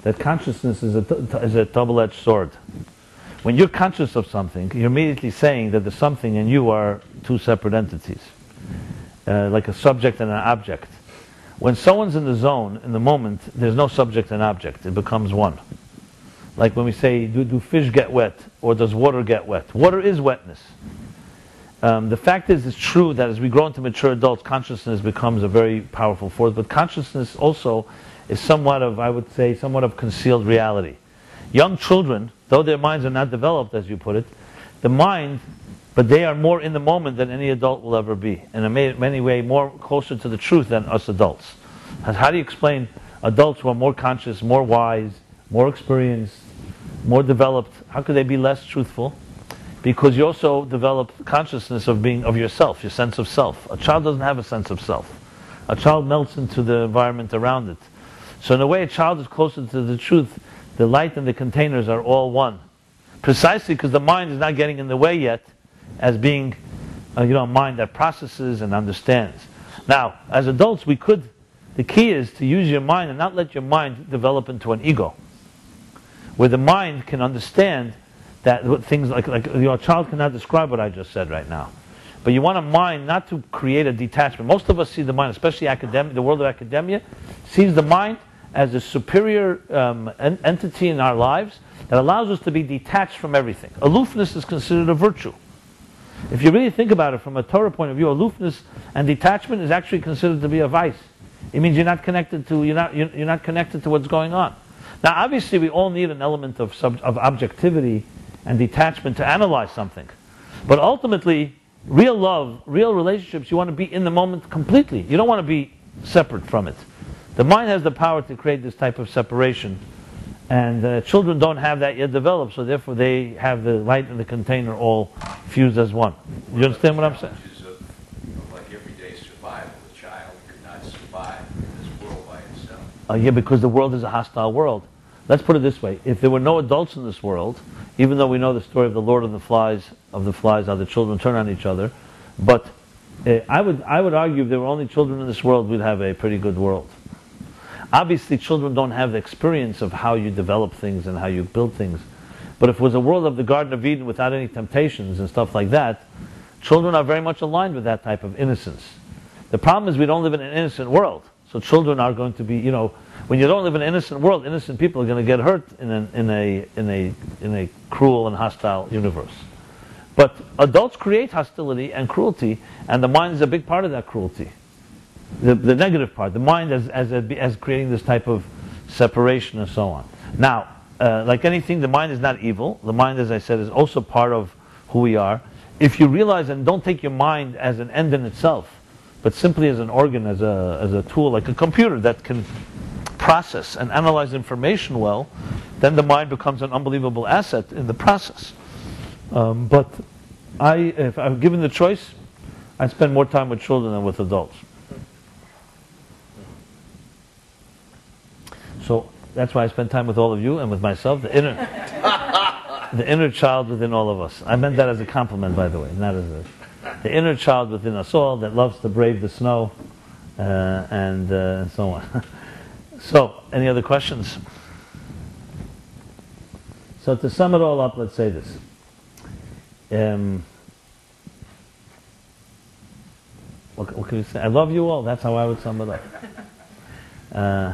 that consciousness is a double-edged sword. When you're conscious of something, you're immediately saying that the something and you are two separate entities, like a subject and an object. When someone's in the zone, in the moment, there's no subject and object. It becomes one. Like when we say, do fish get wet, or does water get wet? Water is wetness. The fact is, it's true that as we grow into mature adults, consciousness becomes a very powerful force, but consciousness also is somewhat of concealed reality. Young children, though their minds are not developed, as you put it, but they are more in the moment than any adult will ever be, and in many ways more closer to the truth than us adults. How do you explain adults who are more conscious, more wise, more experienced, more developed? How could they be less truthful? Because you also develop consciousness of yourself, your sense of self. A child doesn't have a sense of self. A child melts into the environment around it. So in a way, a child is closer to the truth. The light and the containers are all one. Precisely because the mind is not getting in the way yet as being a mind that processes and understands. Now, as adults, the key is to use your mind and not let your mind develop into an ego. Where the mind can understand that things like a child cannot describe what I just said right now. But you want a mind not to create a detachment. Most of us see the mind, especially the world of academia, sees the mind as a superior entity in our lives that allows us to be detached from everything. Aloofness is considered a virtue. If you really think about it from a Torah point of view, aloofness and detachment is actually considered to be a vice. It means you're not connected to what's going on. Now, obviously, we all need an element of objectivity and detachment to analyze something. But ultimately, real love, real relationships, you want to be in the moment completely. You don't want to be separate from it. The mind has the power to create this type of separation. And children don't have that yet developed, so therefore they have the light and the container all fused as one. You understand what I'm saying? Like everyday survival. A child could not survive in this world by itself. Yeah, because the world is a hostile world. Let's put it this way. If there were no adults in this world, even though we know the story of the Lord and the flies, how the children turn on each other, but I would argue if there were only children in this world, we'd have a pretty good world. Obviously, children don't have the experience of how you develop things and how you build things. But if it was a world of the Garden of Eden without any temptations and stuff like that, children are very much aligned with that type of innocence. The problem is we don't live in an innocent world. So children are going to be, when you don't live in an innocent world, innocent people are going to get hurt in a cruel and hostile universe. But adults create hostility and cruelty, and the mind is a big part of that cruelty. The negative part, the mind as creating this type of separation and so on. Now, like anything, the mind is not evil. The mind, as I said, is also part of who we are. If you realize and don't take your mind as an end in itself, but simply as an organ, as a tool, like a computer that can process and analyze information well, then the mind becomes an unbelievable asset in the process. But if I'm given the choice, I spend more time with children than with adults. So that's why I spend time with all of you and with myself, the inner child within all of us. I meant that as a compliment, by the way, not as the inner child within us all that loves to brave the snow and so on. So, any other questions? So to sum it all up, let's say this. What can we say? I love you all. That's how I would sum it up.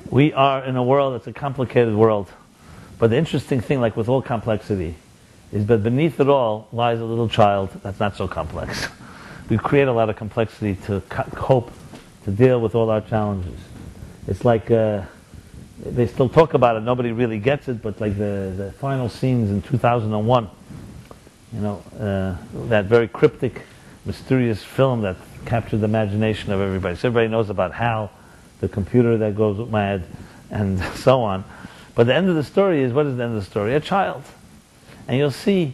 We are in a world that's a complicated world. But the interesting thing, like with all complexity, is that beneath it all lies a little child that's not so complex. We create a lot of complexity to cope, to deal with all our challenges. It's like, they still talk about it, nobody really gets it, but like the final scenes in 2001, that very cryptic, mysterious film that captured the imagination of everybody. So everybody knows about Hal, the computer that goes mad, and so on. But the end of the story is, what is the end of the story? A child. And you'll see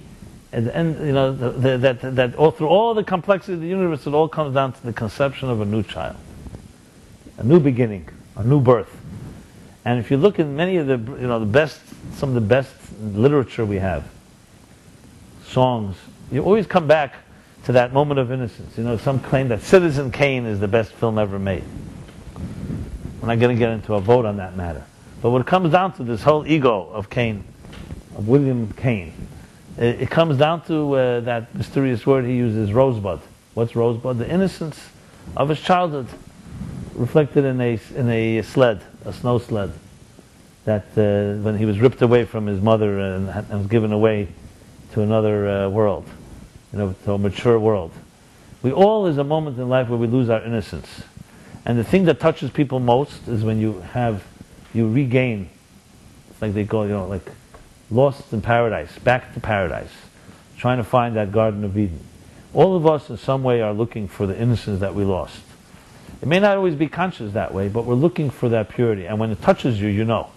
at the end, that all, through all the complexity of the universe, it all comes down to the conception of a new child. A new beginning, a new birth. And if you look in many of some of the best literature we have, songs, you always come back to that moment of innocence. Some claim that Citizen Kane is the best film ever made. We're not going to get into a vote on that matter. But what it comes down to, this whole ego of Cain, of William Cain, it comes down to that mysterious word he uses, rosebud. What's rosebud? The innocence of his childhood, reflected in a sled, a snow sled, that when he was ripped away from his mother and was given away to another world, to a mature world. We all, is a moment in life where we lose our innocence. And the thing that touches people most is when you regain, it's like they call, like lost in paradise, back to paradise, trying to find that Garden of Eden. All of us in some way are looking for the innocence that we lost. It may not always be conscious that way, but we're looking for that purity. And when it touches you, you know.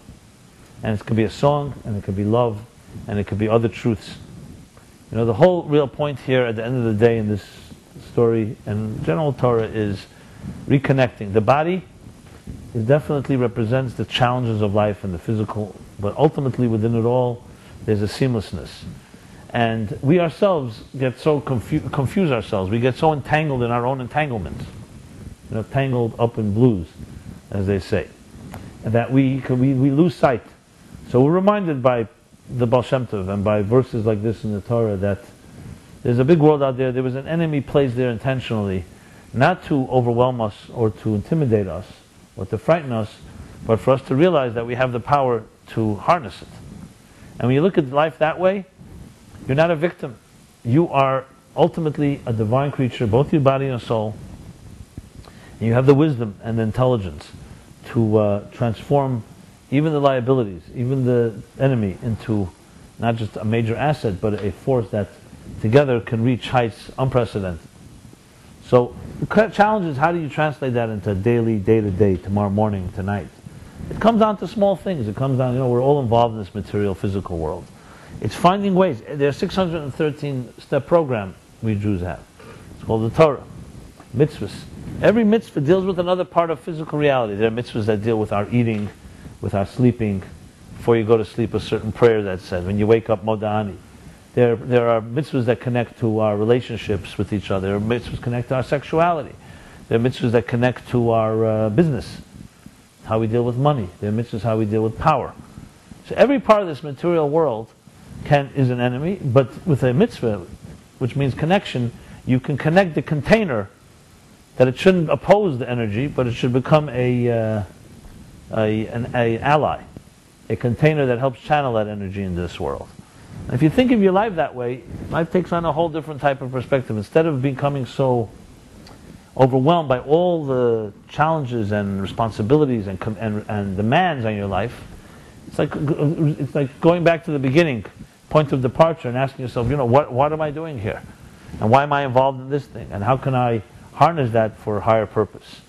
And it could be a song, and it could be love, and it could be other truths. The whole real point here at the end of the day in this story and general Torah is reconnecting. The body definitely represents the challenges of life and the physical, but ultimately within it all, there's a seamlessness. And we ourselves get so confuse ourselves. We get so entangled in our own entanglements. Tangled up in blues, as they say. And that we lose sight. So we're reminded by the Baal Shem Tov and by verses like this in the Torah that there's a big world out there. There was an enemy placed there intentionally, not to overwhelm us or to intimidate us or to frighten us, but for us to realize that we have the power to harness it. And when you look at life that way, you're not a victim. You are ultimately a divine creature, both your body and soul. And you have the wisdom and the intelligence to transform even the liabilities, even the enemy, into not just a major asset, but a force that together can reach heights unprecedented. So the challenge is, how do you translate that into daily, day-to-day, tomorrow morning, tonight? It comes down to small things. It comes down, we're all involved in this material, physical world. It's finding ways. There's a 613-step program we Jews have. It's called the Torah. Mitzvahs. Every mitzvah deals with another part of physical reality. There are mitzvahs that deal with our eating, with our sleeping. Before you go to sleep, a certain prayer that's said. When you wake up, moda'ani. There are mitzvahs that connect to our relationships with each other. There are mitzvahs that connect to our sexuality. There are mitzvahs that connect to our business, how we deal with money. There are mitzvahs how we deal with power. So every part of this material world is an enemy, but with a mitzvah, which means connection, you can connect the container that it shouldn't oppose the energy, but it should become an ally, a container that helps channel that energy in this world. And if you think of your life that way, life takes on a whole different type of perspective. Instead of becoming so overwhelmed by all the challenges and responsibilities and demands on your life, it's like going back to the beginning, point of departure, and asking yourself, what am I doing here? And why am I involved in this thing? And how can I harness that for a higher purpose?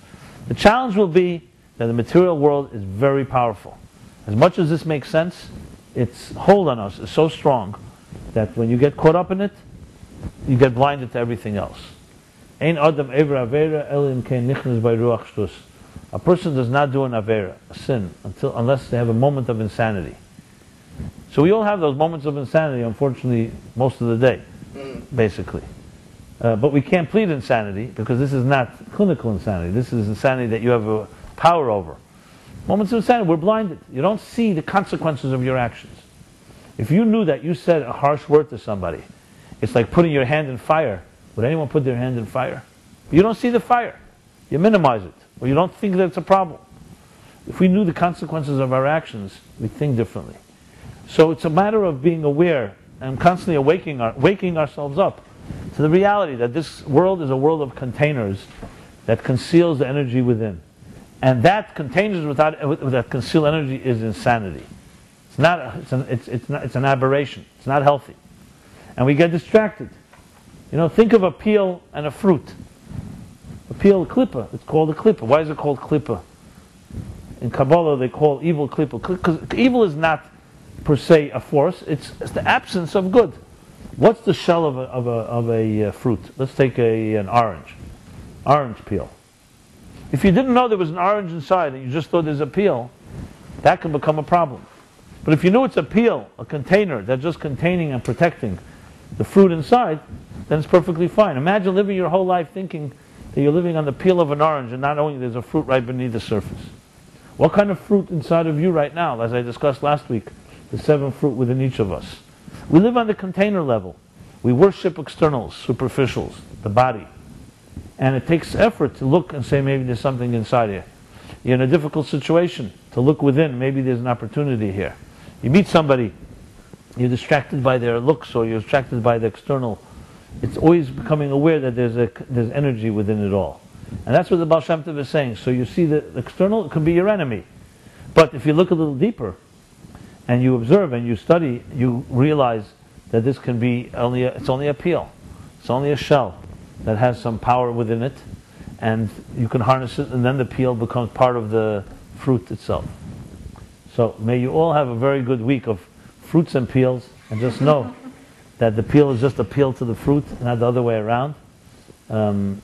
The challenge will be that the material world is very powerful. As much as this makes sense, its hold on us is so strong that when you get caught up in it, you get blinded to everything else. A person does not do an avera, a sin, unless they have a moment of insanity. So we all have those moments of insanity, unfortunately, most of the day, basically. But we can't plead insanity, because this is not clinical insanity. This is insanity that you have a power over. Moments of insanity, we're blinded. You don't see the consequences of your actions. If you knew that you said a harsh word to somebody, it's like putting your hand in fire. Would anyone put their hand in fire? You don't see the fire. You minimize it, or you don't think that it's a problem. If we knew the consequences of our actions, we'd think differently. So it's a matter of being aware and constantly waking ourselves up to the reality that this world is a world of containers that conceals the energy within. And that containers that conceal energy is insanity. It's an aberration. It's not healthy. And we get distracted. Think of a peel and a fruit. A peel, a klippa. It's called a klippa. Why is it called klippa? In Kabbalah, they call evil klippa. Because evil is not per se a force. It's the absence of good. What's the shell of a fruit? Let's take an orange. Orange peel. If you didn't know there was an orange inside and you just thought there's a peel, that can become a problem. But if you knew it's a peel, a container that's just containing and protecting the fruit inside, then it's perfectly fine. Imagine living your whole life thinking that you're living on the peel of an orange and not only there's a fruit right beneath the surface. What kind of fruit inside of you right now, as I discussed last week, the 7 fruit within each of us? We live on the container level. We worship externals, superficials, the body. And it takes effort to look and say, maybe there's something inside here. You're in a difficult situation, to look within, maybe there's an opportunity here. You meet somebody, you're distracted by their looks or you're distracted by the external. It's always becoming aware that there's energy within it all. And that's what the Baal Shem Tov is saying. So you see the external, it can be your enemy. But if you look a little deeper, and you observe and you study, you realize that this can be it's only a peel. It's only a shell that has some power within it, and you can harness it, and then the peel becomes part of the fruit itself. So may you all have a very good week of fruits and peels, and just know that the peel is just a peel to the fruit, not the other way around. The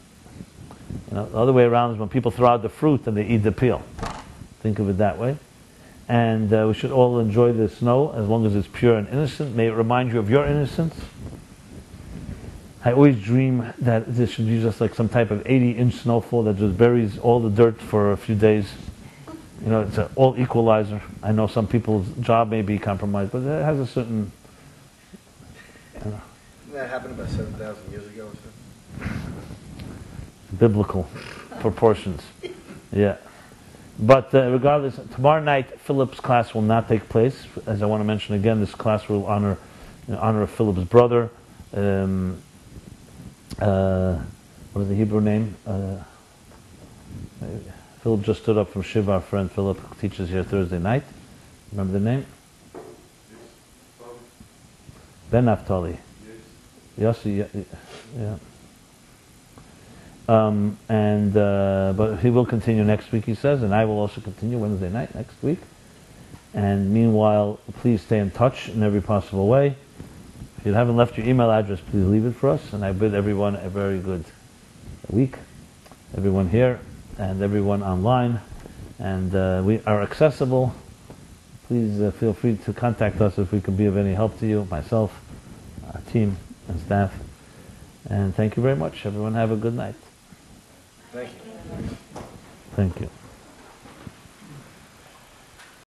other way around is when people throw out the fruit and they eat the peel. Think of it that way. And we should all enjoy the snow as long as it's pure and innocent. May it remind you of your innocence. I always dream that this should be just like some type of 80-inch snowfall that just buries all the dirt for a few days. It's an all equalizer. I know some people's job may be compromised, but it has a certain... That happened about 7,000 years ago or so. Biblical proportions. Yeah. But regardless, tomorrow night Philip's class will not take place. As I want to mention again, this class will honor of Philip's brother. What is the Hebrew name? Philip just stood up from Shiva. Our friend Philip teaches here Thursday night. Remember the name? Ben Naphtali. Yossi, yeah. But he will continue next week, he says, and I will also continue Wednesday night next week. And meanwhile, please stay in touch in every possible way. If you haven't left your email address, please leave it for us. And I bid everyone a very good week. Everyone here and everyone online. And we are accessible. Please feel free to contact us if we can be of any help to you, myself, our team and staff. And thank you very much. Everyone have a good night. Thank you. Thank you.